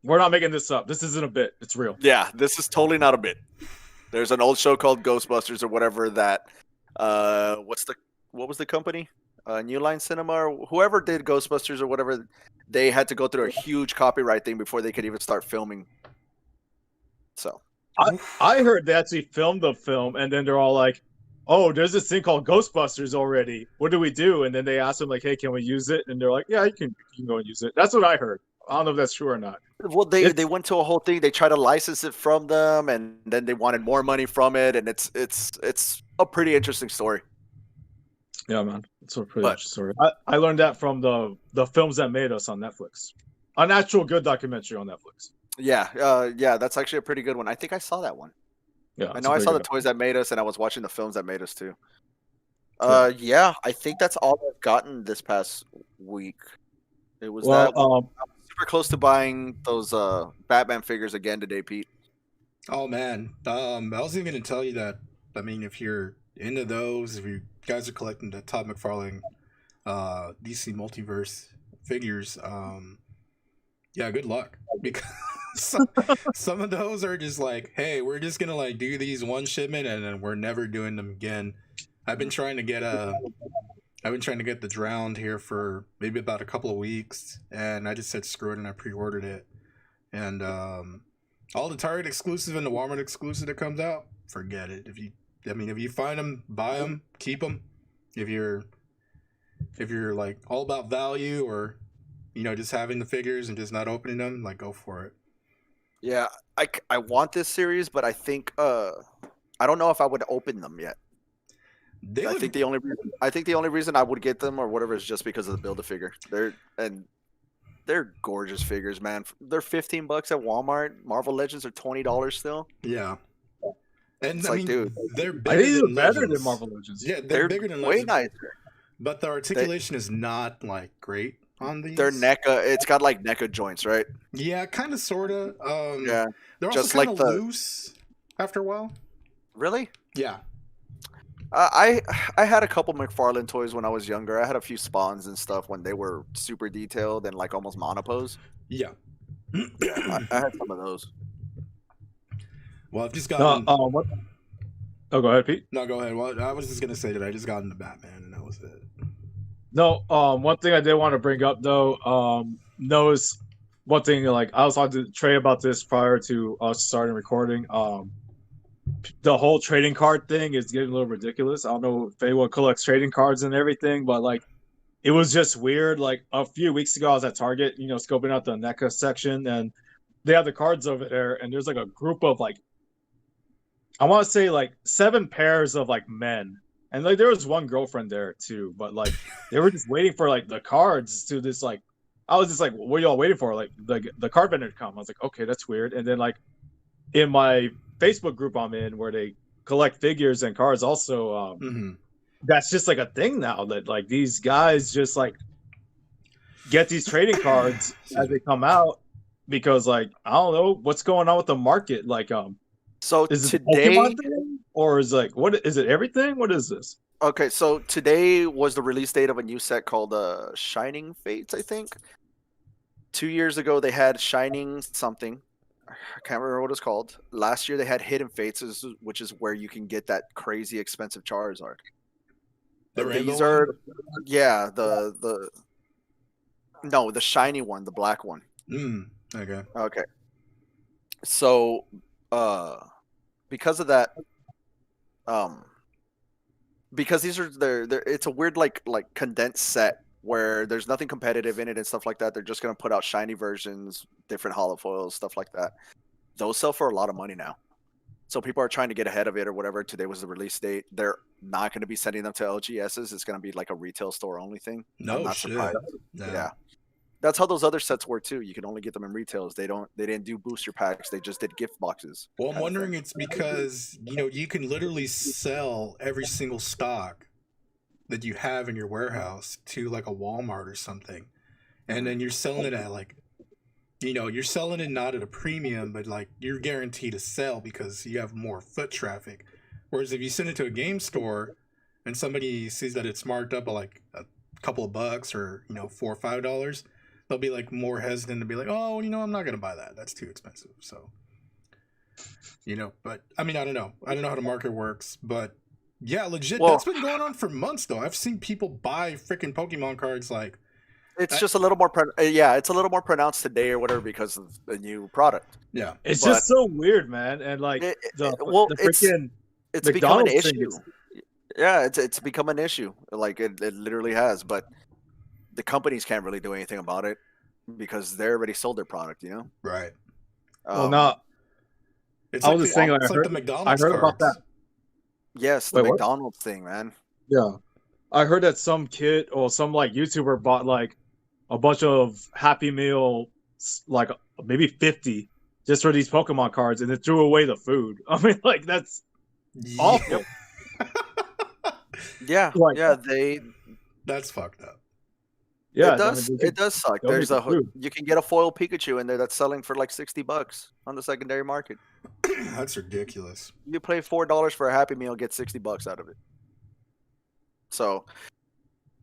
We're not making this up. This isn't a bit. It's real. Yeah, this is totally not a bit. There's an old show called Ghostbusters or whatever that what was the company? New Line Cinema or whoever did Ghostbusters or whatever, they had to go through a huge copyright thing before they could even start filming. So I heard they actually filmed the film and then they're all like, oh, there's this thing called Ghostbusters already. What do we do? And then they asked them like, hey, can we use it? And they're like, yeah, you can go and use it. That's what I heard. I don't know if that's true or not. Well, they went to a whole thing. They tried to license it from them, and then they wanted more money from it, and it's a pretty interesting story. Yeah, man, it's a pretty interesting story. I learned that from the films that made us on Netflix. An actual good documentary on Netflix. Yeah, that's actually a pretty good one. I think I saw that one. Yeah, I know I saw the toys that made us, and I was watching the films that made us too. Yeah, I think that's all I've gotten this past week. It was that. I was super close to buying those Batman figures again today, Pete. Oh man, I was even going to tell you that. I mean, if you're into those, if you guys are collecting the Todd McFarlane DC Multiverse figures, yeah, good luck, because some of those are just like, hey, we're just gonna like do these one shipment and then we're never doing them again. I've been trying to get the Drowned here for maybe about a couple of weeks, and I just said screw it and I pre-ordered it. And all the Target exclusive and the Walmart exclusive that comes out, forget it. If you find them, buy them, keep them. If you're like all about value, or just having the figures and just not opening them, like, go for it. Yeah, I want this series, but I think I don't know if I would open them yet. I think the only reason I would get them or whatever is just because of the Build-A-Figure. They're gorgeous figures, man. They're $15 at Walmart. Marvel Legends are $20 still. Yeah. And it's like, dude, they're better than Marvel Legends. Yeah, they're bigger than way Legends. Nicer. But the articulation is not like great on these. Their NECA, it's got like NECA joints, right? Yeah, kind of, sorta. Yeah, they're also just kind of like loose after a while. Really? Yeah. I had a couple McFarlane toys when I was younger. I had a few Spawns and stuff when they were super detailed and like almost monopose. Yeah. I had some of those. Well, I've just gotten. What? Oh, go ahead, Pete. No, go ahead. Well, I was just gonna say that I just got into Batman, and that was it. No, one thing I did want to bring up though, knows one thing, like I was talking to Trey about this prior to us starting recording. The whole trading card thing is getting a little ridiculous. I don't know if anyone collects trading cards and everything, but like it was just weird. Like a few weeks ago, I was at Target, scoping out the NECA section, and they have the cards over there, and there's like a group of like, I want to say like 7 pairs of like men. And like there was one girlfriend there too, but like they were just waiting for like the cards to this like, I was just like, what are y'all waiting for? Like the card vendor to come. I was like, okay, that's weird. And then like in my Facebook group I'm in where they collect figures and cards also, that's just like a thing now that like these guys just like get these trading cards as they come out, because like I don't know what's going on with the market. Like so is today, or is like, what is it? Everything? What is this? Okay, so today was the release date of a new set called Shining Fates, I think. 2 years ago they had Shining something. I can't remember what it's called. Last year they had Hidden Fates, which is where you can get that crazy expensive Charizard. These are, yeah, the shiny one, the black one. Okay. So, because of that, because these are it's a weird like condensed set where there's nothing competitive in it and stuff like that. They're just gonna put out shiny versions, different holofoils, stuff like that. Those sell for a lot of money now. So people are trying to get ahead of it or whatever. Today was the release date. They're not going to be sending them to LGSs. It's going to be like a retail store only thing. No shit. Yeah. That's how those other sets were too. You can only get them in retails. They didn't do booster packs. They just did gift boxes. Well, I'm wondering it's because, you can literally sell every single stock that you have in your warehouse to like a Walmart or something. And then you're selling it at like, you're selling it not at a premium, but like you're guaranteed to sell because you have more foot traffic. Whereas if you send it to a game store and somebody sees that it's marked up by like a couple of bucks or, $4 or $5, they'll be like more hesitant to be like, oh, I'm not going to buy that. That's too expensive. So, but I mean, I don't know. I don't know how the market works, but yeah, legit. Well, that's been going on for months though. I've seen people buy freaking Pokemon cards like, it's just a little more, it's a little more pronounced today or whatever because of the new product. Yeah, just so weird, man. And like it's become an issue. Yeah, it's become an issue. Like it literally has, but the companies can't really do anything about it because they already sold their product, you know? Right. Well, Um, not. It's I like was just saying, like, it's like the I McDonald's heard about that. cards. yes, the Wait, what? McDonald's thing, man. Yeah, I heard that some kid or some like YouTuber bought like a bunch of Happy Meal, like maybe 50, just for these Pokemon cards, and then threw away the food. I mean, like that's Yeah. awful. Yeah, Like, yeah, That's fucked up. yeah, I mean, it does suck. donate the food. You can get a foil Pikachu in there that's selling for like $60 on the secondary market. That's ridiculous. You pay $4 for a Happy Meal, get $60 out of it. So,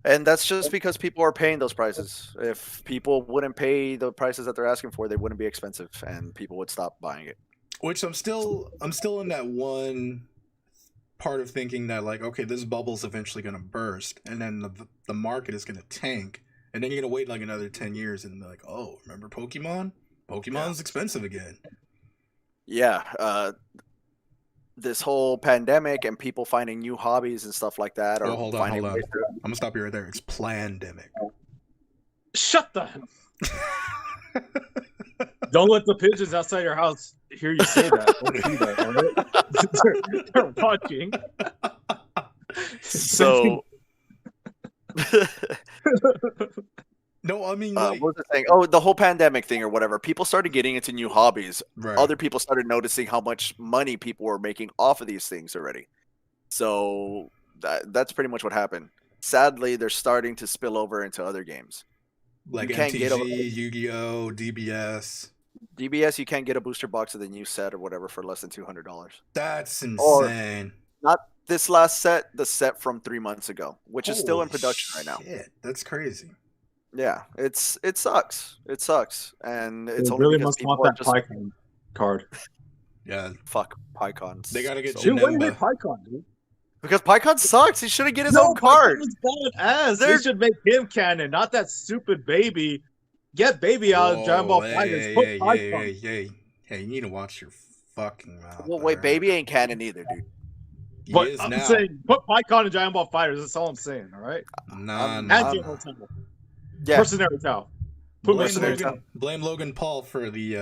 and that's just because people are paying those prices. If people wouldn't pay the prices that they're asking for, they wouldn't be expensive, and people would stop buying it. Which I'm still in that one part of thinking that, like, okay, this bubble's eventually going to burst, and then the market is going to tank, and then you're going to wait like another 10 years and be like, oh, remember Pokemon? Pokemon's expensive again. Yeah, this whole pandemic and people finding new hobbies and stuff like that. Oh, Or hold on. I'm going to stop you right there. It's Plandemic. Shut the hell. Don't let the pigeons outside your house hear you say that. Don't do that, all right? They're watching. So, No, I mean, like, what was I saying? Oh, the whole pandemic thing or whatever. People started getting into new hobbies. right. Other people started noticing how much money people were making off of these things already. So that's pretty much what happened. Sadly, they're starting to spill over into other games. Like you can't MTG, get a Yu-Gi-Oh, DBS. DBS. You can't get a booster box of the new set or whatever for less than $200. That's Or insane. not this last set, the set from 3 months ago, which is still in Holy production right now. shit, that's crazy. Yeah, it sucks. It sucks, and it's They only really because must people want are that just Pikmin card. Yeah, fuck PyCons. they gotta get so Dude, why do you Janemba. hate PyCon, dude? because PyCon sucks. He shouldn't get his own card. PyCon is badass. They They're- should make him canon, not that stupid baby. Get baby out of Dragon Ball Fighters. Put PyCon. Hey, you need to watch your fucking mouth. Well, wait, baby ain't canon either, dude. He But is I'm now. saying, put PyCon in Dragon Ball Fighters. That's all I'm saying, all right? Nah, And nah. General Temple. Yeah, Mercenary Tao. Put Blame Mercenary Tao. Logan Paul for the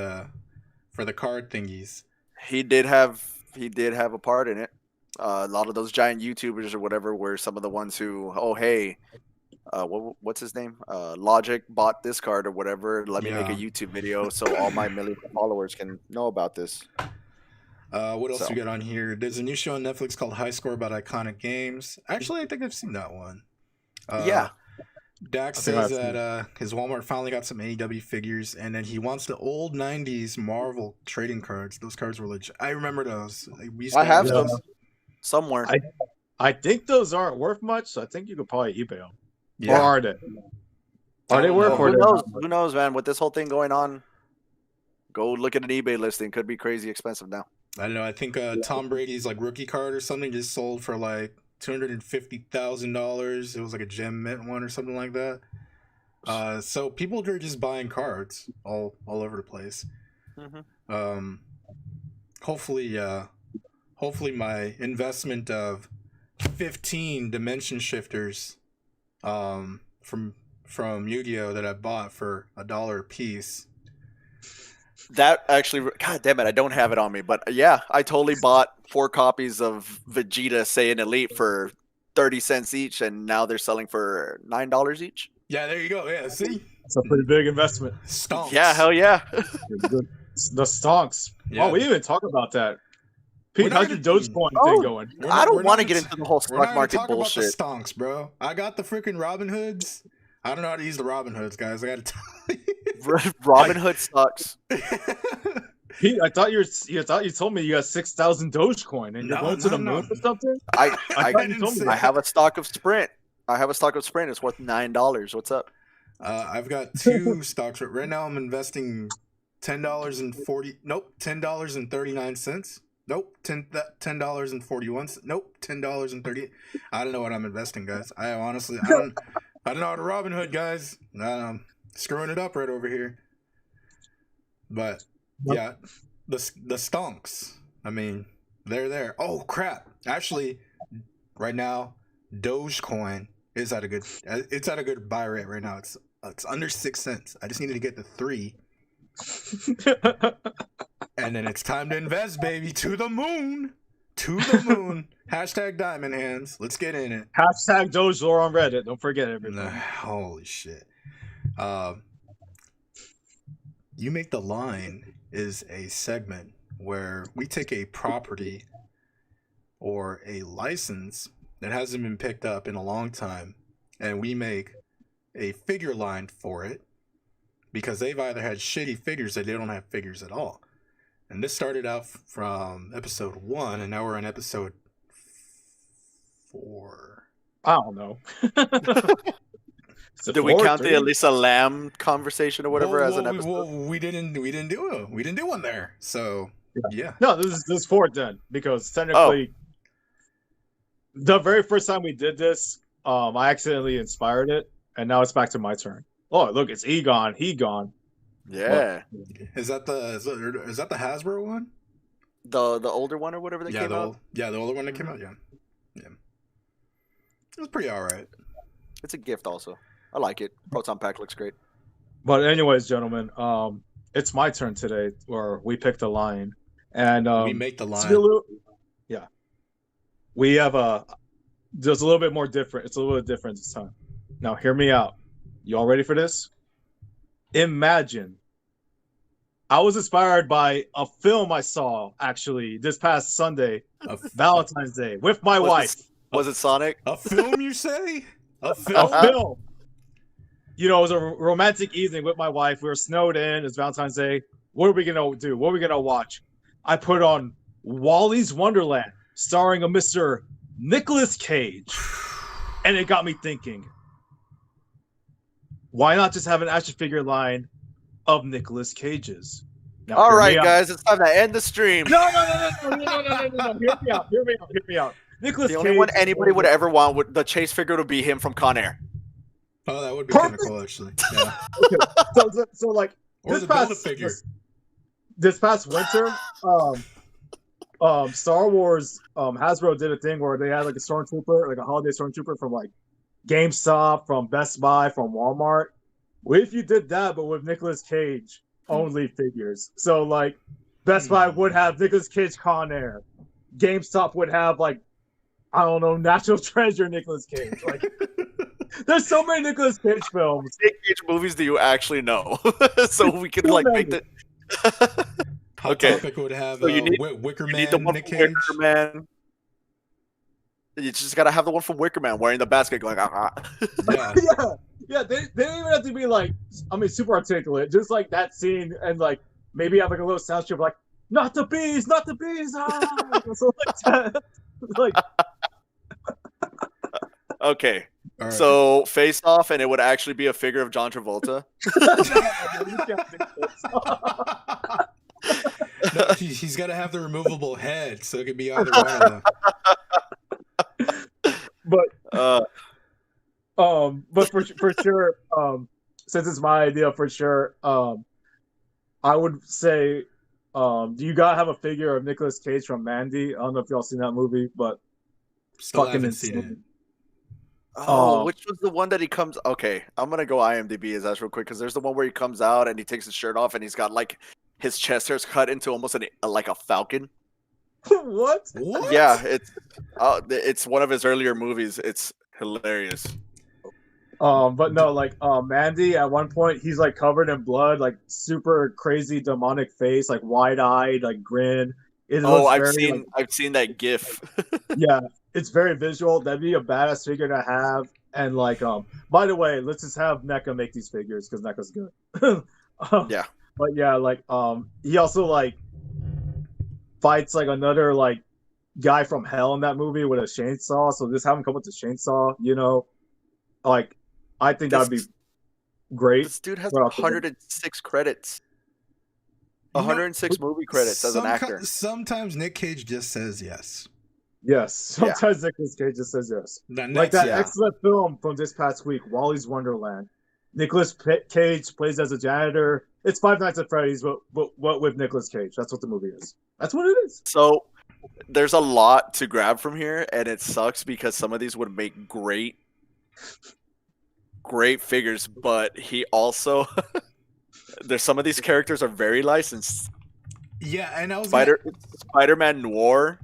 card thingies. he did have a part in it. A lot of those giant YouTubers or whatever were some of the ones who, oh hey, what's his name? Logic bought this card or whatever. Let me make a YouTube video so all my million followers can know about this. What else we got on here? There's a new show on Netflix called High Score about iconic games. Actually, I think I've seen that one. Yeah. Dax says that his Walmart finally got some AEW figures, and then he wants the old 90s Marvel trading cards. Those cards were legit. I remember those. I have some somewhere. I think those aren't worth much, so I think you could probably eBay them. Yeah. Or are they? Are they worth? Who knows? Who knows, man? With this whole thing going on, go look at an eBay listing. Could be crazy expensive now. I don't know. I think Tom Brady's like rookie card or something just sold for like $250,000. It was like a gem mint one or something like that. So people are just buying cards all over the place. Mm-hmm. Hopefully my investment of 15 dimension shifters from Yu-Gi-Oh that I bought for $1 a piece. That actually, god damn it, I don't have it on me, but yeah, I totally bought 4 copies of Vegeta Saiyan Elite for 30 cents each, and now they're selling for $9 each. Yeah, there you go. Yeah, see? It's a pretty big investment. Stonks. Yeah, hell yeah. The stonks. Yeah. Oh, we didn't even talk about that. Pete, how's your Dogecoin thing going? I don't want to get into the whole stock market bullshit. About the stonks, bro. I got the freaking Robin Hoods. I don't know how to use the Robin Hoods, guys. I gotta tell you. Robin Hood sucks. Pete, I thought you told me you got 6,000 Dogecoin and you're going to the moon or something. I I have a stock of Sprint. It's worth $9. What's up? I've got 2 stocks right now. I'm investing $10.39. Nope, $10.41. Nope, $10.30. I don't know what I'm investing, guys. I honestly, I don't know how to Robin Hood, guys. Screwing it up right over here. But yeah, the stonks. I mean, they're there. Oh crap! Actually, right now, Dogecoin is at a good. It's at a good buy rate right now. It's under 6 cents. I just needed to get to 3, and then it's time to invest, baby. To the moon. To the moon. Hashtag diamond hands. Let's get in it. Hashtag Doge lore on Reddit. Don't forget everybody. Holy shit. You Make the Line is a segment where we take a property or a license that hasn't been picked up in a long time, and we make a figure line for it because they've either had shitty figures or they don't have figures at all. And this started out from episode 1, and now we're on episode 4. I don't know. Did we count the Elisa Lam conversation or whatever as an episode? We didn't do one there. So yeah. No, this is 4 then, because technically the very first time we did this, I accidentally inspired it, and now it's back to my turn. Oh, look, it's Egon. He gone. Yeah. Is that the Hasbro one? The older one or whatever that came out? The older one that came out, yeah. It was pretty alright. It's a gift also. I like it. Proton Pack looks great. But anyways, gentlemen, it's my turn today where we picked a line. And we make the line. We have just a little bit more different. It's a little bit different this time. Now hear me out. You all ready for this? Imagine. I was inspired by a film I saw actually this past Sunday, Valentine's Day, with my wife. Was it Sonic? A film, you say? A film? A film. You know, it was a romantic evening with my wife. We were snowed in. It's Valentine's Day. What are we gonna do? What are we gonna watch? I put on Wally's Wonderland, starring a Mr. Nicolas Cage, and it got me thinking. Why not just have an action figure line of Nicolas Cage's? Now, all right, guys, it's time to end the stream. No. Hear me out. Nicolas Cage. The only one anybody would ever want the chase figure to be him from Con Air. Oh, that would be kind of cool, actually. Yeah. Okay. So like or this past winter, Star Wars, Hasbro did a thing where they had like a stormtrooper, like a holiday stormtrooper from like GameStop, from Best Buy, from Walmart. What if you did that, but with Nicolas Cage only figures? So like Best Buy would have Nicolas Cage Con Air. GameStop would have like, I don't know, National Treasure Nicolas Cage. Like there's so many Nicolas Cage films. Nick Cage movies do you actually know? So we could like make the okay. Topic would have so Wicker Man, you need the one Nick from Cage. Wicker Man. You just gotta have the one from Wicker Man wearing the basket going, Yeah, they didn't even have to be like, I mean, super articulate. Just like that scene, and like maybe have like a little sound strip like, not the bees, not the bees. So like that. Like, okay. Right. So face off, and it would actually be a figure of John Travolta. No, he's got to have the removable head, so it could be either one of them. But for sure, since it's my idea, for sure, I would say, do you gotta have a figure of Nicolas Cage from Mandy? I don't know if y'all seen that movie, but Still fucking haven't insane. seen it. Oh, which was the one that he comes? Okay, I'm gonna go IMDb his ass real quick because there's the one where he comes out and he takes his shirt off and he's got like his chest hair's cut into almost like a falcon. What? Yeah, it's one of his earlier movies. It's hilarious. But no, like Mandy at one point he's like covered in blood, like super crazy demonic face, like wide-eyed, like grin. I've seen that GIF. Yeah, it's very visual. That'd be a badass figure to have. And like, by the way, let's just have NECA make these figures because NECA's good. Yeah. But yeah, like, he also like fights like another like guy from hell in that movie with a chainsaw. So just have him come with the chainsaw, you know, like I think that would be great. This dude has 106 credits. 106 movie credits as an actor. Sometimes Nick Cage just says yes. Yes, sometimes Nicolas Cage just says yes. Like that excellent film from this past week, Wally's Wonderland. Nicolas Cage plays as a janitor. It's Five Nights at Freddy's, but with Nicolas Cage. That's what the movie is. That's what it is. So there's a lot to grab from here, and it sucks because some of these would make great figures, but he also there's some of these characters are very licensed. Yeah, and I was Spider-Man Noir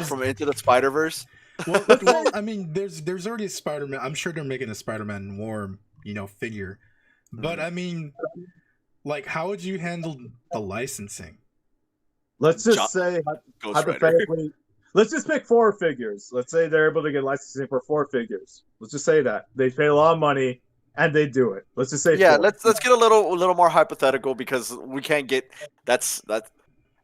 from Into the Spider-Verse. Well, I mean, there's already a Spider-Man. I'm sure they're making a Spider-Man Noir, figure. But I mean, like, how would you handle the licensing? Let's just say hypothetically, let's just pick 4 figures. Let's say they're able to get licensing for 4 figures. Let's just say that they pay a lot of money and they do it. Let's just say 4. Let's get a little more hypothetical because we can't get that's.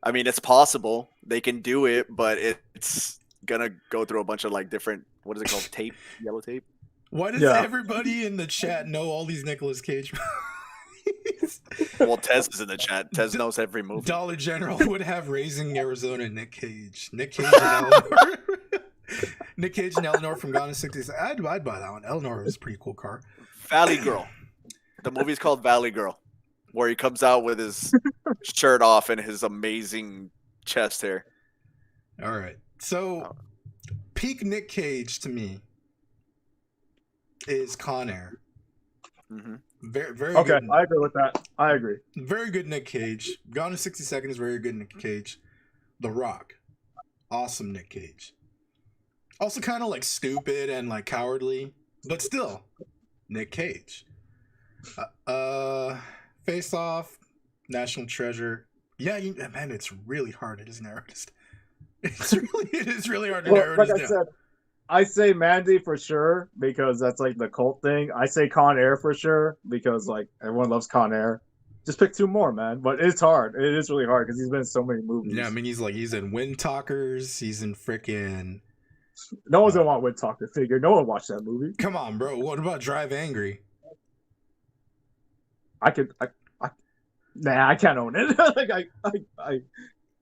I mean, it's possible they can do it, but it's gonna go through a bunch of like different, what is it called, tape, yellow tape. Why does everybody in the chat know all these Nicolas Cage movies? Well, Tez is in the chat. Tez knows every movie. Dollar General would have Raising Arizona Nick Cage and Eleanor. Nick Cage and Eleanor from Gone in 60s. I'd buy that one. Eleanor was a pretty cool car. Valley Girl. The movie's called Valley Girl, where he comes out with his shirt off and his amazing chest hair. All right. So, peak Nick Cage to me is Con Air. Mm-hmm. Very, very okay, good. I agree with that. I agree. Very good Nick Cage. Gone in 60 Seconds, very good Nick Cage. The Rock. Awesome Nick Cage. Also kind of like stupid and like cowardly, but still Nick Cage. Face Off, National Treasure. Yeah, man, it's really hard. It is narrow. It is really hard to narrow like this I down. said, I say Mandy for sure because that's like the cult thing. I say Con Air for sure because like everyone loves Con Air. Just pick 2 more, man. But it's hard. It is really hard because he's been in so many movies. Yeah, I mean he's in Wind Talkers. He's in freaking. No one's gonna want Wind Talker figure. No one watched that movie. Come on, bro. What about Drive Angry? I can't own it. Like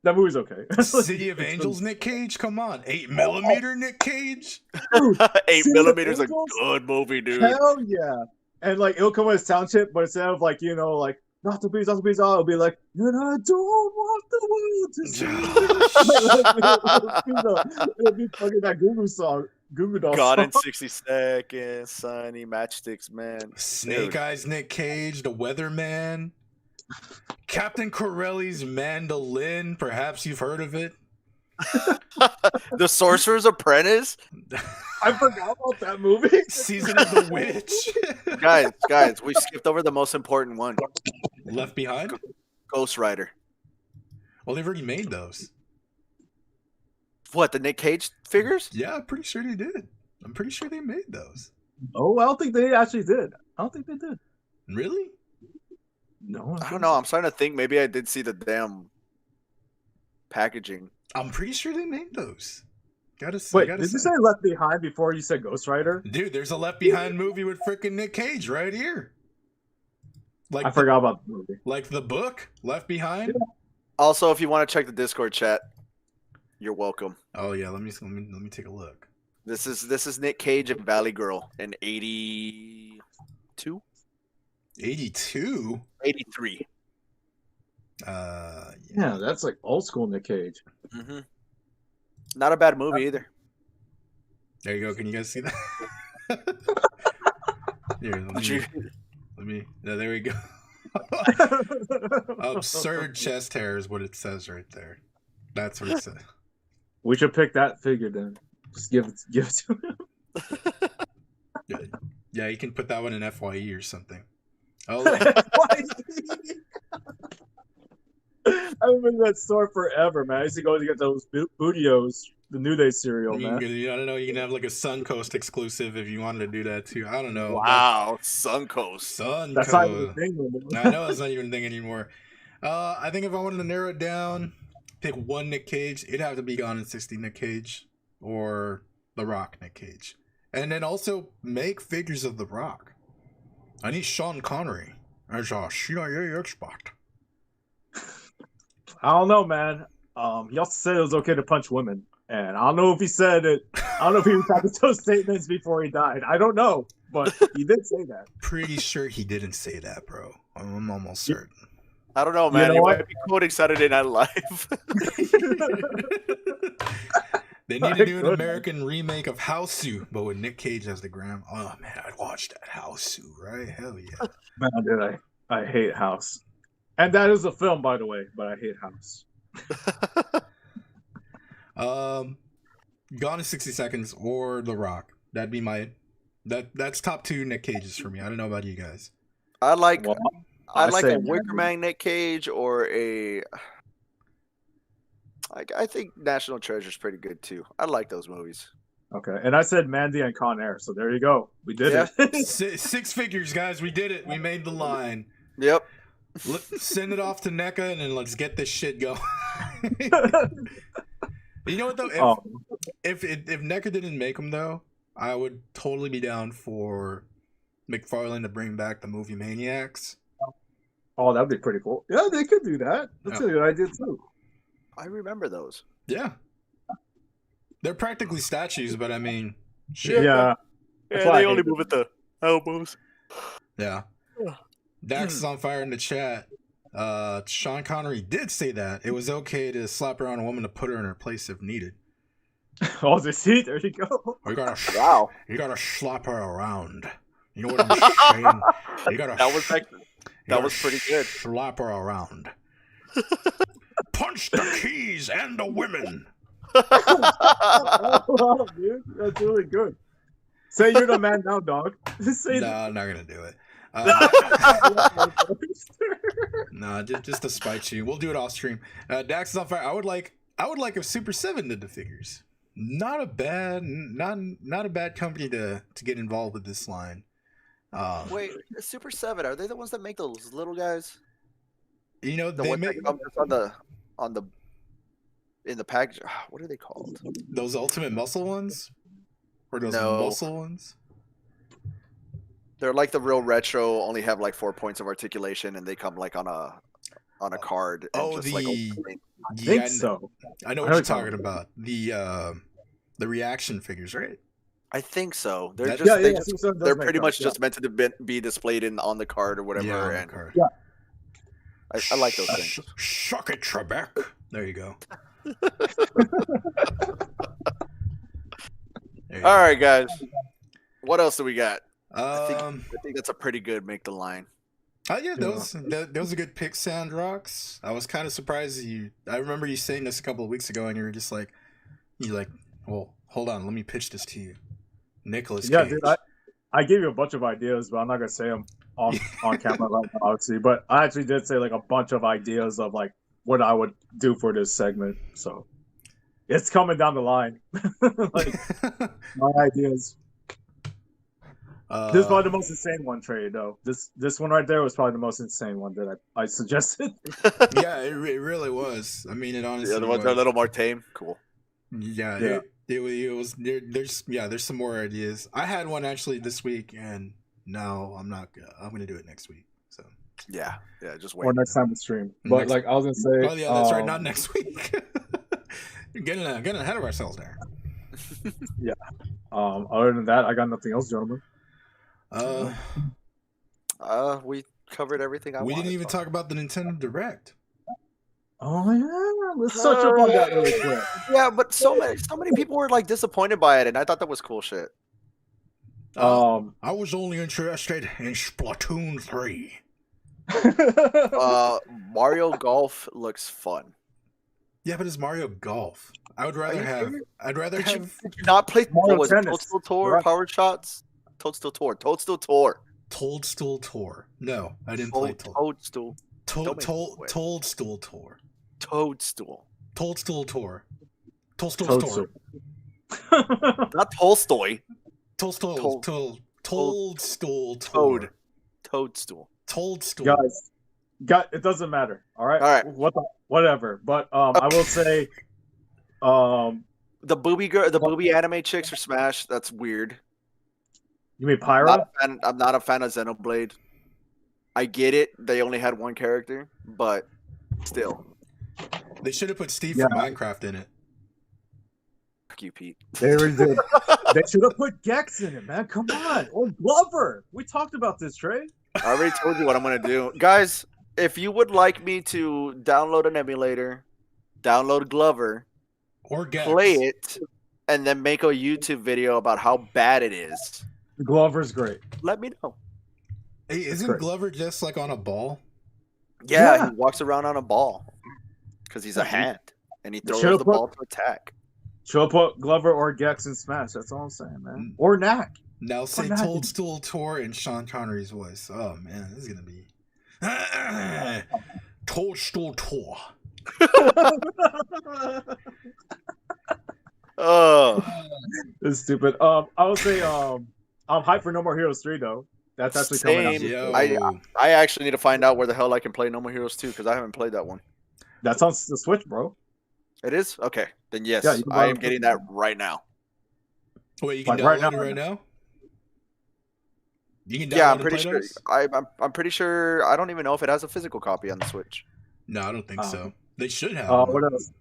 that movie's okay. City of Angels, Nick Cage. Come on, 8mm Nick Cage. 8mm is a good movie, dude. Hell yeah! And like it'll come with a sound chip, but instead of like like not the bees, it'll be like, and I don't want the world to see. It'll be fucking that Goo Goo Doll God song. in 60 Seconds, Sunny, Matchsticks, man. Snake Eyes, Nick Cage, The Weatherman, Captain Corelli's Mandolin. Perhaps you've heard of it. The Sorcerer's Apprentice. I forgot about that movie. Season of the Witch. guys, we skipped over the most important one. Left Behind. Ghost Rider. Well, they've already made those. What, the Nick Cage figures? Yeah, I'm pretty sure they did. I'm pretty sure they made those. Oh, I don't think they actually did. I don't think they did. Really? No, I don't know. I'm starting to think maybe I did see the damn packaging. I'm pretty sure they made those. Wait, did you say Left Behind before you said Ghost Rider? Dude, there's a Left Behind movie with freaking Nick Cage right here. Like I forgot about the movie. Like the book, Left Behind. Yeah. Also, if you want to check the Discord chat, you're welcome. Oh yeah, let me take a look. This is Nick Cage and Valley Girl in 82? 82? 83. Yeah, that's like old school Nick Cage. Mm-hmm. Not a bad movie either. There you go. Can you guys see that? Here, let me. No, there we go. Absurd chest hair is what it says right there. That's what it says. We should pick that figure then. Just give it to him. Yeah, you can put that one in FYE or something. Oh, I haven't been to that store forever, man. I used to go to get those Bootios, the New Day cereal, man. I don't know. You can have like a Suncoast exclusive if you wanted to do that too. I don't know. Wow, Suncoast. That's not even a thing anymore. I know it's not even a thing anymore. I think if I wanted to narrow it down, pick one Nick Cage, it'd have to be Gone in 60 Nick Cage or The Rock Nick Cage. And then also make figures of The Rock. I need Sean Connery as a CIA expert. I don't know, man. He also said it was okay to punch women. And I don't know if he said it. I don't know if he retracted those statements before he died. I don't know. But he did say that. Pretty sure he didn't say that, bro. I'm almost certain. I don't know, man. know You what? might be quoting Saturday Night Live. They need to do an American remake of Houseu, but with Nick Cage as the Graham. Oh man, I'd watch that Houseu, right? Hell yeah. Man, dude, I hate House. And that is a film, by the way, but I hate House. Gone in 60 Seconds or The Rock. That'd be my that's top 2 Nick Cages for me. I don't know about you guys. I like Well, I like say a Wicker Man Nick Cage or a. I think National Treasure's pretty good too. I like those movies. Okay, and I said Mandy and Con Air, so there you go. We did it. 6 figures, guys. We did it. We made the line. Yep. Send it off to NECA and then let's get this shit going. You know what though? If NECA didn't make them though, I would totally be down for McFarlane to bring back the movie Maniacs. Oh, that'd be pretty cool. Yeah, they could do that. That's a good idea too. I remember those. Yeah. They're practically statues, but I mean, shit. Yeah. They only move at the elbows. Yeah. Dax is on fire in the chat. Sean Connery did say that it was okay to slap around a woman to put her in her place if needed. Oh, see, there you go. You gotta slap her around. You know what I'm saying? You gotta. That was pretty good. Slap her around. Punch the keys and the women. Oh, dude, that's really good. Say you're the man now, dog. I'm not gonna do it. No, just to spite you. We'll do it off stream. Dax is on fire. I would like if Super 7 did the figures. Not a bad company to get involved with this line. Wait, Super 7, are they the ones that make those little guys? You know, The they ones make that come in the package. What are they called? those Ultimate Muscle ones, or those No. muscle ones. They're like the real retro, only have like 4 points of articulation, and they come like on a card. And just like I think so. I know what you're talking about. The reaction figures, right? I think so. They're They're pretty much just meant to be displayed on the card or whatever. Yeah, and card. Yeah. I like those things. Suck it, Trebek. There you go. All right, guys. What else do we got? I think that's a pretty good make the line. Yeah, those are good picks, Sandrox. I was kind of surprised I remember you saying this a couple of weeks ago, and you were just like, well, hold on, let me pitch this to you, Nicholas Cage. Yeah, dude, I gave you a bunch of ideas, but I'm not gonna say them on camera right now, obviously. But I actually did say like a bunch of ideas of like what I would do for this segment. So it's coming down the line. Like my ideas. This is probably the most insane one, Trey, though. This one right there was probably the most insane one that I suggested. Yeah, it really was. I mean, it honestly. The other ones are a little more tame. Cool. Yeah. It was. There's some more ideas. I had one actually this week, and no, I'm not. I'm gonna do it next week. So. Yeah. Just wait. Or next time we stream. But like I was gonna say. Oh yeah, that's right. Not next week. You're getting ahead of ourselves there. Yeah. Other than that, I got nothing else, gentlemen. We covered everything. We didn't even talk about the Nintendo Direct. Oh yeah, let's touch up on that really quick. Yeah, but so many people were like disappointed by it, and I thought that was cool shit. I was only interested in Splatoon 3. Mario Golf looks fun. Yeah, but it's Mario Golf. I'd rather have. Did you not play Toadstool Tour, right. Power Shots? Toadstool Tour. Toadstool Tour. No, I didn't play Toadstool. Toadstool Tour. Toadstool. Toadstool Tour. Toadstool Tour. Not Tolstoy. Toadstool Tour. Toadstool. Guys, it doesn't matter. All right. Whatever. But I will say, the booby anime chicks are smash. That's weird. You mean Pyro? I'm not a fan of Xenoblade. I get it. They only had one character, but still. They should have put Steve from Minecraft in it. Fuck you, Pete. They already did. They should have put Gex in it, man. Come on. Or Glover. We talked about this, Trey. I already told you what I'm going to do. Guys, If you would like me to download an emulator, download Glover, or Gex. play it, and then make a YouTube video about how bad it is, Glover's great. let me know. Hey, isn't Glover just like on a ball? Yeah, he walks around on a ball because he's a hand, and he throws the ball to attack. Should put Glover or Gex in Smash. That's all I'm saying, man. Or Knack. Now say Toadstool Tour in Sean Connery's voice. Oh man, this is gonna be Toadstool Tour. Oh, it's stupid. I would say I'm hyped for No More Heroes 3 though. That's actually coming out. I actually need to find out where the hell I can play No More Heroes 2 because I haven't played that one. That's on the Switch, bro. It is? Okay. Then yes, I am getting that right now. Wait, you can download it right now? You can download I'm pretty sure. I'm pretty sure. I don't even know if it has a physical copy on the Switch. No, I don't think so. They should have. What else?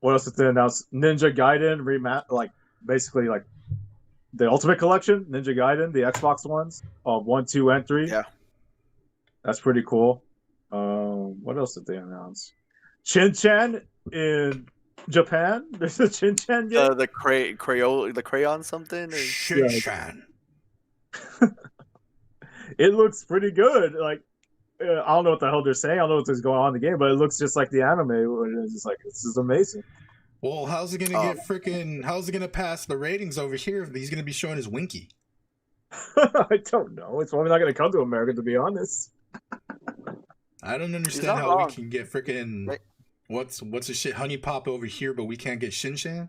What else did they announce? Ninja Gaiden Rematch, basically the Ultimate Collection, Ninja Gaiden, the Xbox ones, 1, 2, and 3. Yeah, that's pretty cool. What else did they announce? Shin-Chan in Japan. There's a Shin-Chan game. The crayon something. Shin-Chan. It looks pretty good. I don't know what the hell they're saying. I don't know what's going on in the game, but it looks just like the anime. It's just this is amazing. Well, how's it gonna how's it gonna pass the ratings over here if he's gonna be showing his winky? I don't know. It's probably not gonna come to America, to be honest. I don't understand how we can get what's the shit honey pop over here, but we can't get Shin-Chan.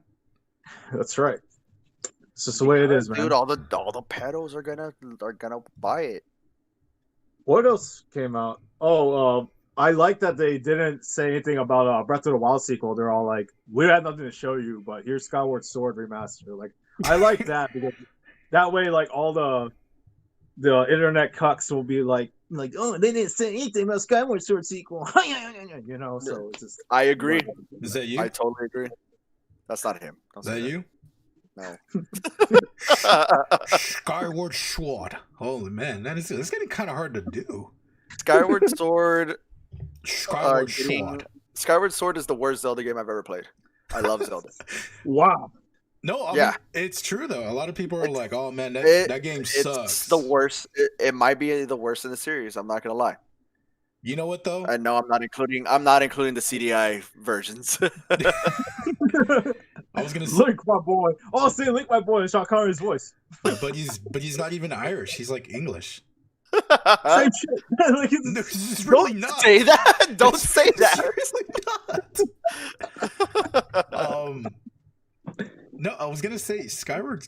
That's right. It's just the way it is, man. Dude, all the pedos are gonna buy it. What else came out? I like that they didn't say anything about Breath of the Wild sequel. They're all like, we had nothing to show you, but here's Skyward Sword remaster. I like that because that way, all the internet cucks will be like, oh, they didn't say anything about Skyward Sword sequel. So it's just. I agree. Is that you? I totally agree. That's not him. Is that you? No. Skyward Sword. Holy man, it's getting kind of hard to do. Skyward Sword. Skyward Sword. Skyward Sword is the worst Zelda game I've ever played. I love Zelda. Wow. No, I mean, it's true though. A lot of people are like, "Oh man, that game sucks." It's the worst. It might be the worst in the series. I'm not gonna lie. You know what though? And no, I'm not including the CDI versions. I was gonna say, Link, my boy. Oh, say Link, my boy, in Sean Connery's voice. But he's not even Irish. He's English. Same shit. No, really not. Say that. Don't say that. Seriously not. No, I was gonna say Skyward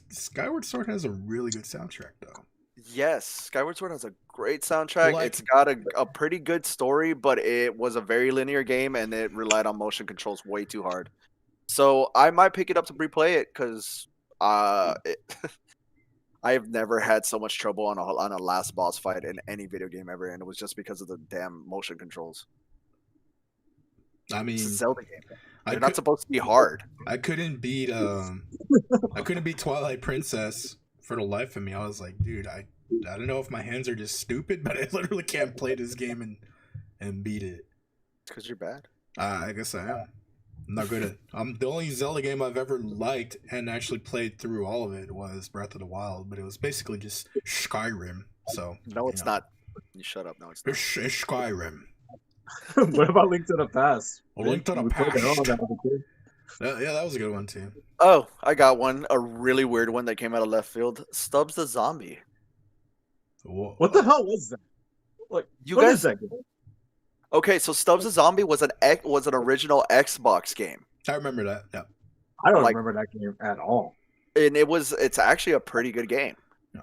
Sword has a really good soundtrack though. Yes, Skyward Sword has a great soundtrack. It's got a pretty good story, but it was a very linear game and it relied on motion controls way too hard. So I might pick it up to replay it because I have never had so much trouble on a last boss fight in any video game ever, and it was just because of the damn motion controls. I mean, it's a Zelda game. They're not supposed to be hard. I couldn't beat Twilight Princess for the life of me. I was like, dude, I don't know if my hands are just stupid, but I literally can't play this game and beat it. Because you're bad. I guess I am. I'm not good at. The only Zelda game I've ever liked and actually played through all of it was Breath of the Wild, but it was basically just Skyrim. So no, it's not. You shut up. No, it's not. It's Skyrim. What about Link to the Past? Link to the Past. Yeah, that was a good one too. Oh, I got one. A really weird one that came out of left field. Stubbs the Zombie. Whoa. What the hell was that? What is that game? Okay, so Stubbs the Zombie was an original Xbox game. I remember that. Yeah. I don't remember that game at all. And it's actually a pretty good game. Yeah.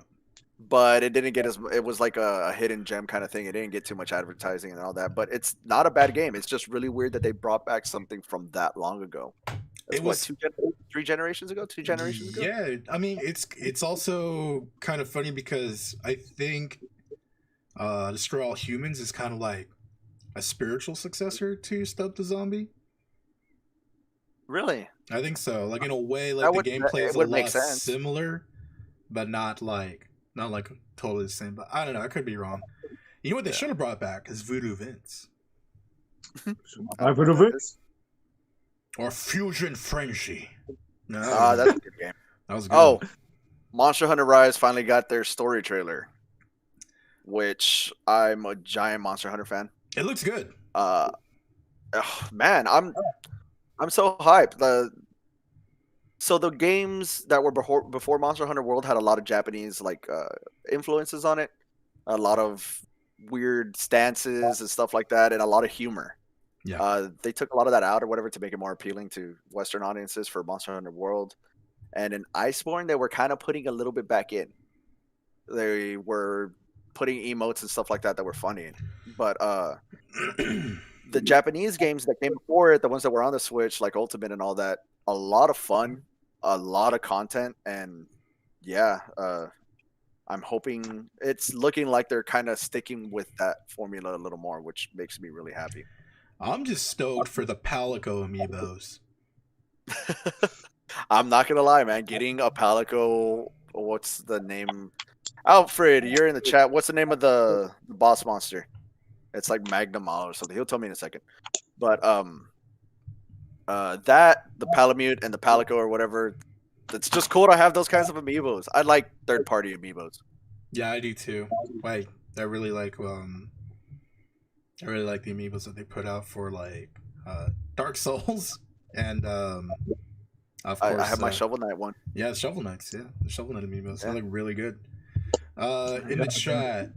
But it didn't get it was like a hidden gem kind of thing. It didn't get too much advertising and all that. But it's not a bad game. It's just really weird that they brought back something from that long ago. It was 3 generations ago? 2 generations ago? Yeah, I mean it's also kind of funny because I think Destroy All Humans is kind of like a spiritual successor to Stubbs the Zombie. Really? I think so. Like in a way, like the gameplay is a lot sense. similar, but not totally the same. But I don't know. I could be wrong. You know what they should have brought back is Voodoo Vince. I would have it. Or Fusion Frenzy. No, That's a good game. that was good. Oh, Monster Hunter Rise finally got their story trailer, which I'm a giant Monster Hunter fan. It looks good. Man, I'm so hyped. So the games that were before Monster Hunter World had a lot of Japanese influences on it, a lot of weird stances and stuff like that, and a lot of humor. Yeah. They took a lot of that out or whatever to make it more appealing to Western audiences for Monster Hunter World. And in Iceborne, they were kind of putting a little bit back in. They were putting emotes and stuff like that were funny. But the Japanese games that came before it, the ones that were on the Switch, like Ultimate and all that, a lot of fun, a lot of content, and yeah, I'm hoping it's looking like they're kind of sticking with that formula a little more, which makes me really happy. I'm just stoked for the Palico amiibos. I'm not gonna lie, man. Getting a Palico, what's the name? Alfred, you're in the chat. What's the name of the boss monster? It's like Magnamalo or something. He'll tell me in a second. But the Palamute and the Palico or whatever, it's just cool to have those kinds of amiibos. I like third-party amiibos. Yeah, I do too. I really like the amiibos that they put out for Dark Souls and of course I have my Shovel Knight one. Yeah, Shovel Knights. Yeah, the Shovel Knight amiibos. They look really good. In the chat,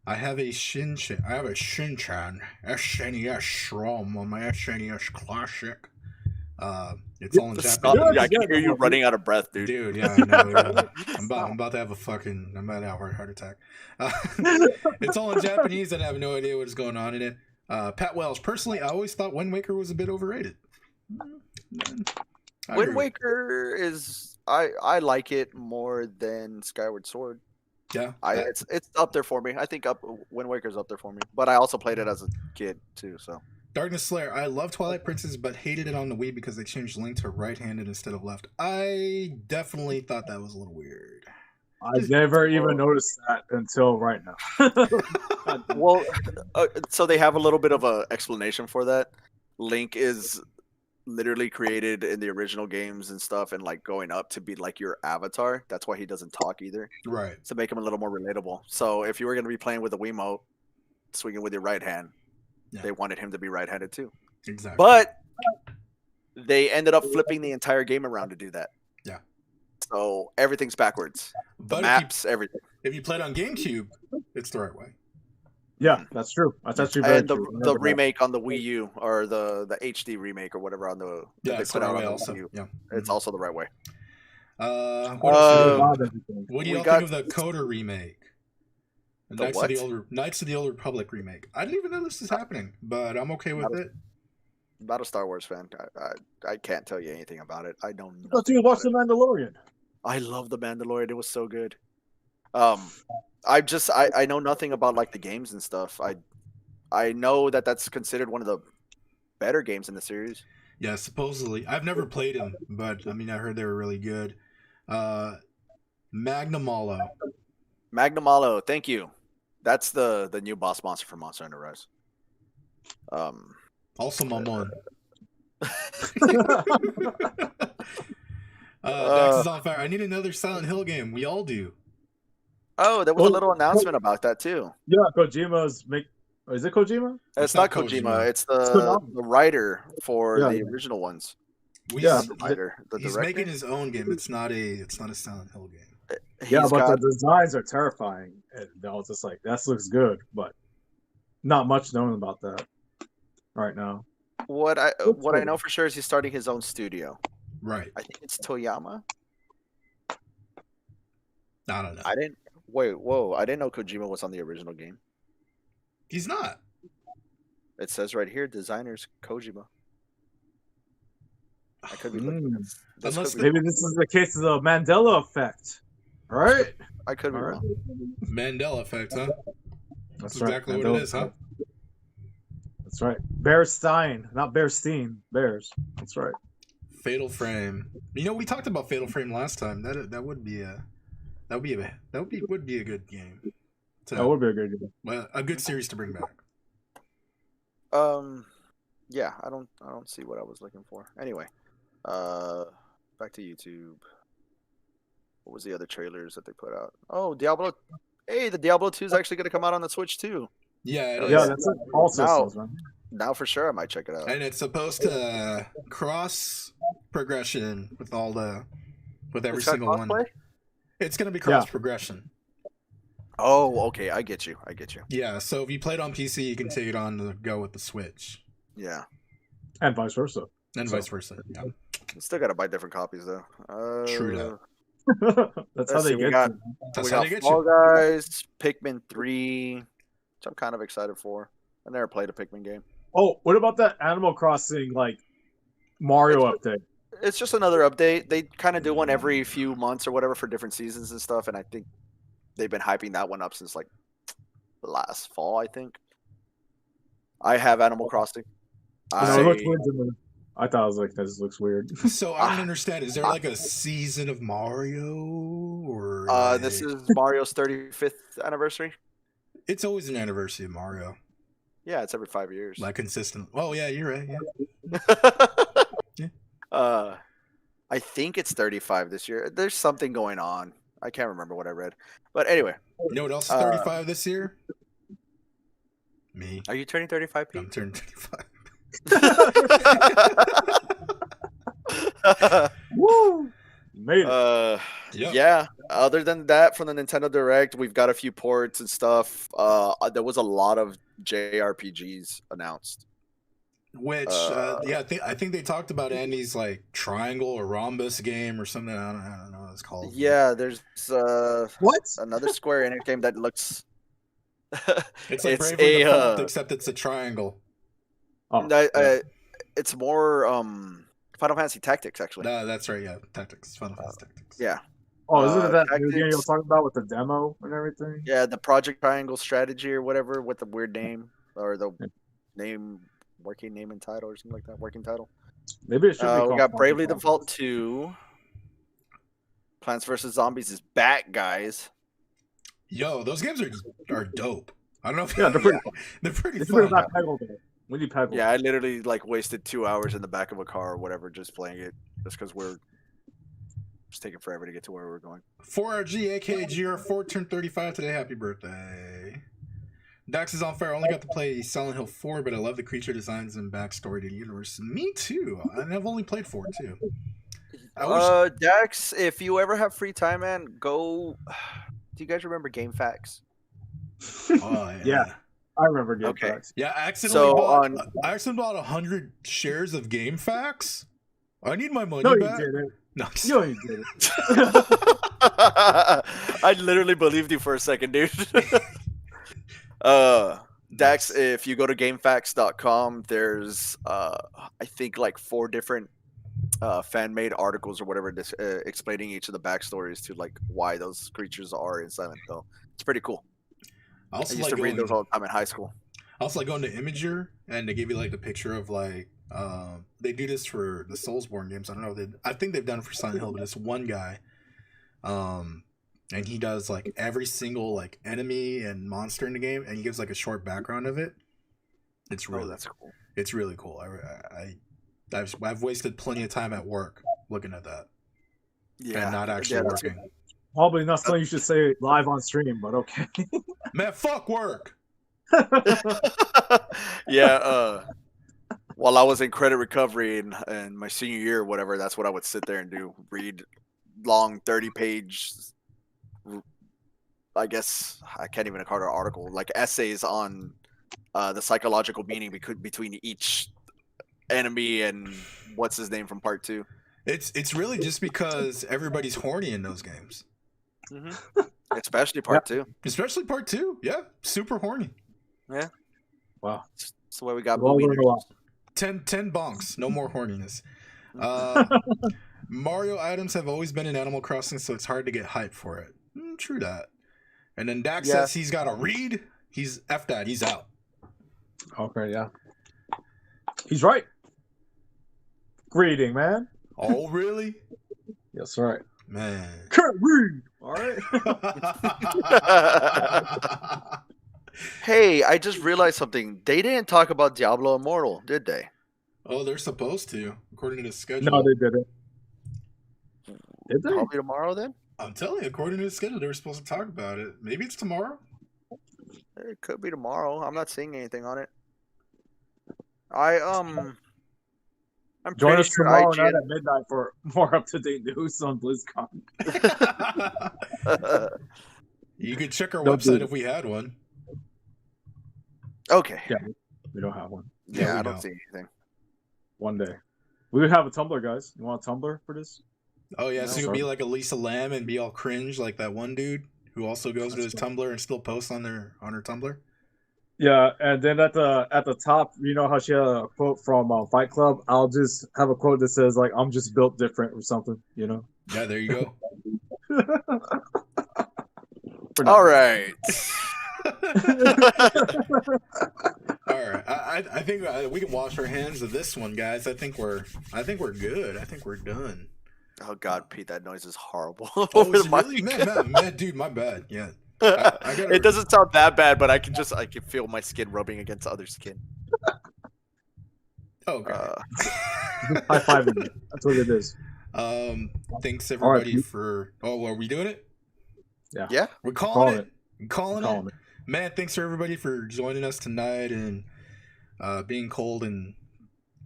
I have a Shinchan SNES ROM on my SNES Classic. It's all in Japanese. Yeah, I can hear you running out of breath, dude. Dude, yeah, I know. Yeah. I'm about to have a heart attack. It's all in Japanese, and I have no idea what's going on in it. Pat Wells, personally, I always thought Wind Waker was a bit overrated. Wind Waker is I like it more than Skyward Sword. Yeah, it's up there for me. I think Wind Waker's up there for me. But I also played it as a kid too. So Darkness Slayer, I love Twilight Princess, but hated it on the Wii because they changed Link to right-handed instead of left. I definitely thought that was a little weird. I never even noticed that until right now. Well, so they have a little bit of a explanation for that. Link is literally created in the original games and stuff, and going up to be like your avatar. That's why he doesn't talk either. Right. To make him a little more relatable. So if you were going to be playing with a Wiimote, swinging with your right hand, they wanted him to be right-handed too. Exactly. But they ended up flipping the entire game around to do that. Yeah. So everything's backwards. The But maps, everything. If you played on GameCube, it's the right way. Yeah, that's true. That's actually very true. The remake on the Wii U, or the HD remake or whatever on the it's the right way also. Wii U, yeah, it's also the right way. What do you think of the Coda remake? Knights of the Old Republic remake. I didn't even know this is happening, but I'm okay with it. Not a Star Wars fan. I can't tell you anything about it. I don't know. I thought you watched The Mandalorian. I love The Mandalorian. It was so good. I know nothing about the games and stuff. I know that's considered one of the better games in the series. Yeah, supposedly. I've never played them, but I mean, I heard they were really good. Magnamalo. Magnamalo, thank you. That's the new boss monster for Monster Hunter Rise. Also Mamon. Dax is on fire. I need another Silent Hill game. We all do. Oh, there was a little announcement about that too. Yeah, Kojima's is it Kojima? It's not Kojima. It's the writer for the original ones. He's making his own game. It's not a Silent Hill game. The designs are terrifying. And I was just like, that looks good, but not much known about that right now. What I know for sure is he's starting his own studio. Right. I think it's Toyama. I don't know. I didn't know Kojima was on the original game. He's not. It says right here, designers Kojima. I could be looking at this. Maybe this is the case of the Mandela effect. Right? I could be wrong. Mandela effect, huh? That's exactly right. What it is, huh? That's right. Bearstein, not Bearstein. Bears. That's right. Fatal Frame. We talked about Fatal Frame last time. That would be a good game. That would be a good game. Well, a good series to bring back. Yeah, I don't see what I was looking for. Anyway, back to YouTube. What was the other trailers that they put out? Oh, Diablo. Hey, the Diablo 2 is actually going to come out on the Switch too. Yeah, it is. Yeah, that's all systems, man. Now for sure I might check it out. And it's supposed to cross progression with every single one. It's going to be cross progression. Oh, okay. I get you. Yeah, so if you play it on PC, you can take it on to go with the Switch. Yeah. And vice versa. Vice versa. Yeah. Still got to buy different copies though. True that. That's how they get you. That's how they get Fall you. Guys, Pikmin 3, which I'm kind of excited for. I never played a Pikmin game. Oh, what about that Animal Crossing like Mario update? It's just another update. They kind of do one every few months or whatever for different seasons and stuff, and I think they've been hyping that one up since like last fall, I think. I have Animal Crossing. I thought it was like, this looks weird. So I don't understand. Is there like a season of Mario or? This is Mario's 35th anniversary. It's always an anniversary of Mario. Yeah, it's every 5 years. Like consistent. Oh yeah, you're right. Yeah. I think it's 35 this year. There's something going on. I can't remember what I read. But anyway. You know what else is 35 this year? Me. Are you turning 35, Pete? I'm turning 35. Woo! Made it. Yeah. Other than that, from the Nintendo Direct, we've got a few ports and stuff. There was a lot of JRPGs announced. Which, I think they talked about Andy's like triangle or rhombus game or something. I don't know what it's called. Yeah, there's what? Another Square Enix game that looks. It's like Bravely Default, except it's a triangle. Oh, it's more Final Fantasy Tactics, actually. That's right. Yeah, Tactics. Final Fantasy Tactics. Yeah. Oh, isn't it that new game you were talking about with the demo and everything? Yeah, the Project Triangle Strategy or whatever with the weird name or the working name and title or something like that. Working title. Maybe it should be. We got Bravely Default 2. Plants vs. Zombies is back, guys. Yo, those games are dope. I don't know if they're pretty fun. We need pedal. Yeah, I literally like wasted 2 hours in the back of a car or whatever just playing it just because we're just taking forever to get to where we're going. 4RG, aka GR4, turned 35 today. Happy birthday. Dax is on fire. I only got to play Silent Hill 4, but I love the creature designs and backstory to the universe. Me too. And I've only played 4 too. Dax, if you ever have free time, man, go. Do you guys remember Game Facts? Oh, yeah. I remember Game Facts. Yeah, I accidentally bought 100 shares of Game Facts. I need my money back. You didn't. No, you didn't. I literally believed you for a second, dude. Dax, if you go to GameFAQs.com, there's I think like 4 different fan-made articles or whatever explaining each of the backstories to like why those creatures are in Silent Hill. It's pretty cool. I used to read those all the time in high school. I also like going to Imager and they give you like the picture of like they do this for the Soulsborne games. I don't know. I think they've done it for Silent Hill, but it's one guy. And he does like every single like enemy and monster in the game, and he gives like a short background of it. It's really that's cool. It's really cool. I've wasted plenty of time at work looking at that. Yeah, and not actually working. Probably not something you should say live on stream, but okay. Man, fuck work. Yeah. While I was in credit recovery in my senior year or whatever, that's what I would sit there and do. Read long 30-page, I guess I can't even call it an article, like essays on the psychological meaning between each enemy and what's his name from part 2. It's really just because everybody's horny in those games. Mm-hmm. Especially part 2. Especially part 2. Yeah, super horny. Yeah. Wow. That's the way we got. 10 bonks. No more horniness. Mario items have always been in Animal Crossing, so it's hard to get hype for it. True that. And then Dax says he's got to read. He's F that. He's out. Okay, yeah. He's right. Reading, man. Oh, really? Yes, right. Man. Can't read. All right. Hey, I just realized something. They didn't talk about Diablo Immortal, did they? Oh, they're supposed to, according to the schedule. No, they didn't. Did they? Probably tomorrow then? I'm telling you, according to the schedule, they were supposed to talk about it. Maybe it's tomorrow. It could be tomorrow. I'm not seeing anything on it. I'm Join pretty us sure tomorrow night IGN. at midnight for more up-to-date news on BlizzCon. You could check our Don't do website it. if we had one. Okay. Yeah, we don't have one. Yeah, we I don't don't. see anything. One day. We would have a Tumblr, guys. You want a Tumblr for this? Oh yeah, No. so you'll be like a Lisa Lamb and be all cringe like that one dude who also goes to his Tumblr and still posts on her Tumblr. Yeah, and then at the top, you know how she had a quote from Fight Club? I'll just have a quote that says like, "I'm just built different" or something. You know. Yeah, there you go. All right. All right, I think we can wash our hands of this one, guys. I think we're good. I think we're done. Oh God, Pete, that noise is horrible. Oh, Over is the it really? mic. Man, dude, my bad. Yeah, I gotta... It doesn't sound that bad, but I can feel my skin rubbing against other skin. Okay. High fiving. That's what it is. Thanks everybody right, for. Oh, are we doing it? Yeah. We're calling it. We're Calling calling it. Man, thanks for everybody for joining us tonight and being cold and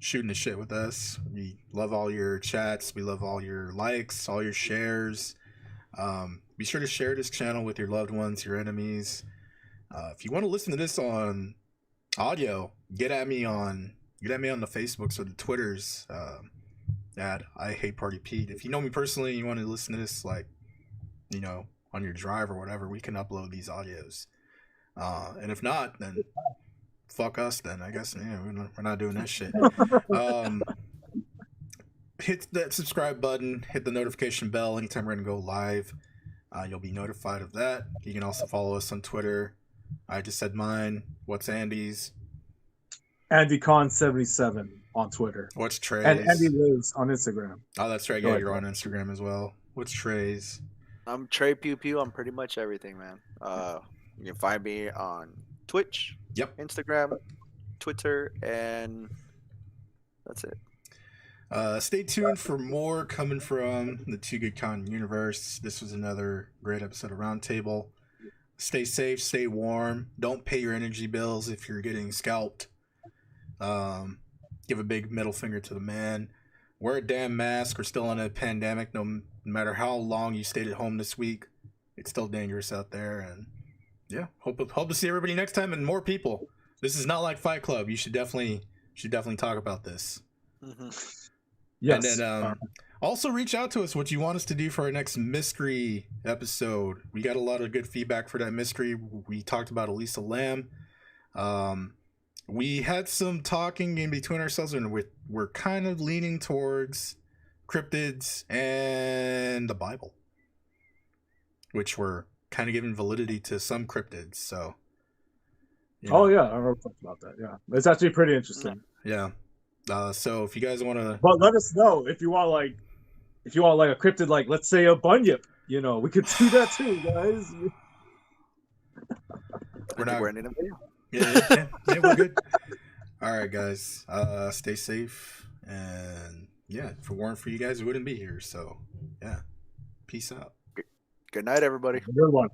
shooting the shit with us. We love all your chats. We love all your likes, all your shares. Be sure to share this channel with your loved ones, your enemies. If you want to listen to this on audio, get at me on the Facebooks or the Twitters at I Hate Party Pete. If you know me personally and you want to listen to this, like, you know, on your drive or whatever, we can upload these audios. And if not, then fuck us then. I guess we're not doing that shit. Hit that subscribe button, hit the notification bell anytime we're gonna go live. You'll be notified of that. You can also follow us on Twitter. I just said mine. What's Andy's? AndyCon77 on Twitter. What's Trey's? And Andy Lives on Instagram. Oh, that's right. Yeah, you're on Instagram as well. What's Trey's? I'm TreyPewPew on pretty much everything, man. You can find me on Twitch, Instagram, Twitter, and that's it. Stay tuned for more coming from the Too Good Con universe. This was another great episode of Roundtable. Stay safe, stay warm. Don't pay your energy bills if you're getting scalped. Give a big middle finger to the man. Wear a damn mask. We're still in a pandemic. No matter how long you stayed at home this week, it's still dangerous out there. And yeah, hope to see everybody next time and more people. This is not like Fight Club. You should definitely talk about this. Mm-hmm. Yes. And then also reach out to us what you want us to do for our next mystery episode. We got a lot of good feedback for that mystery. We talked about Elisa Lamb. We had some talking in between ourselves, and we're kind of leaning towards cryptids and the Bible, which we're kind of giving validity to some cryptids. So, oh yeah, I wrote something about that. Yeah, it's actually pretty interesting. Yeah. So if you guys want to, but let us know if you want like a cryptid, like let's say a bunyip. You know, we could do that too, guys. We're ending the video. Yeah, we're good. All right, guys. Stay safe, and yeah, if it weren't for you guys, we wouldn't be here. So yeah, peace out. Good night, everybody. Good one.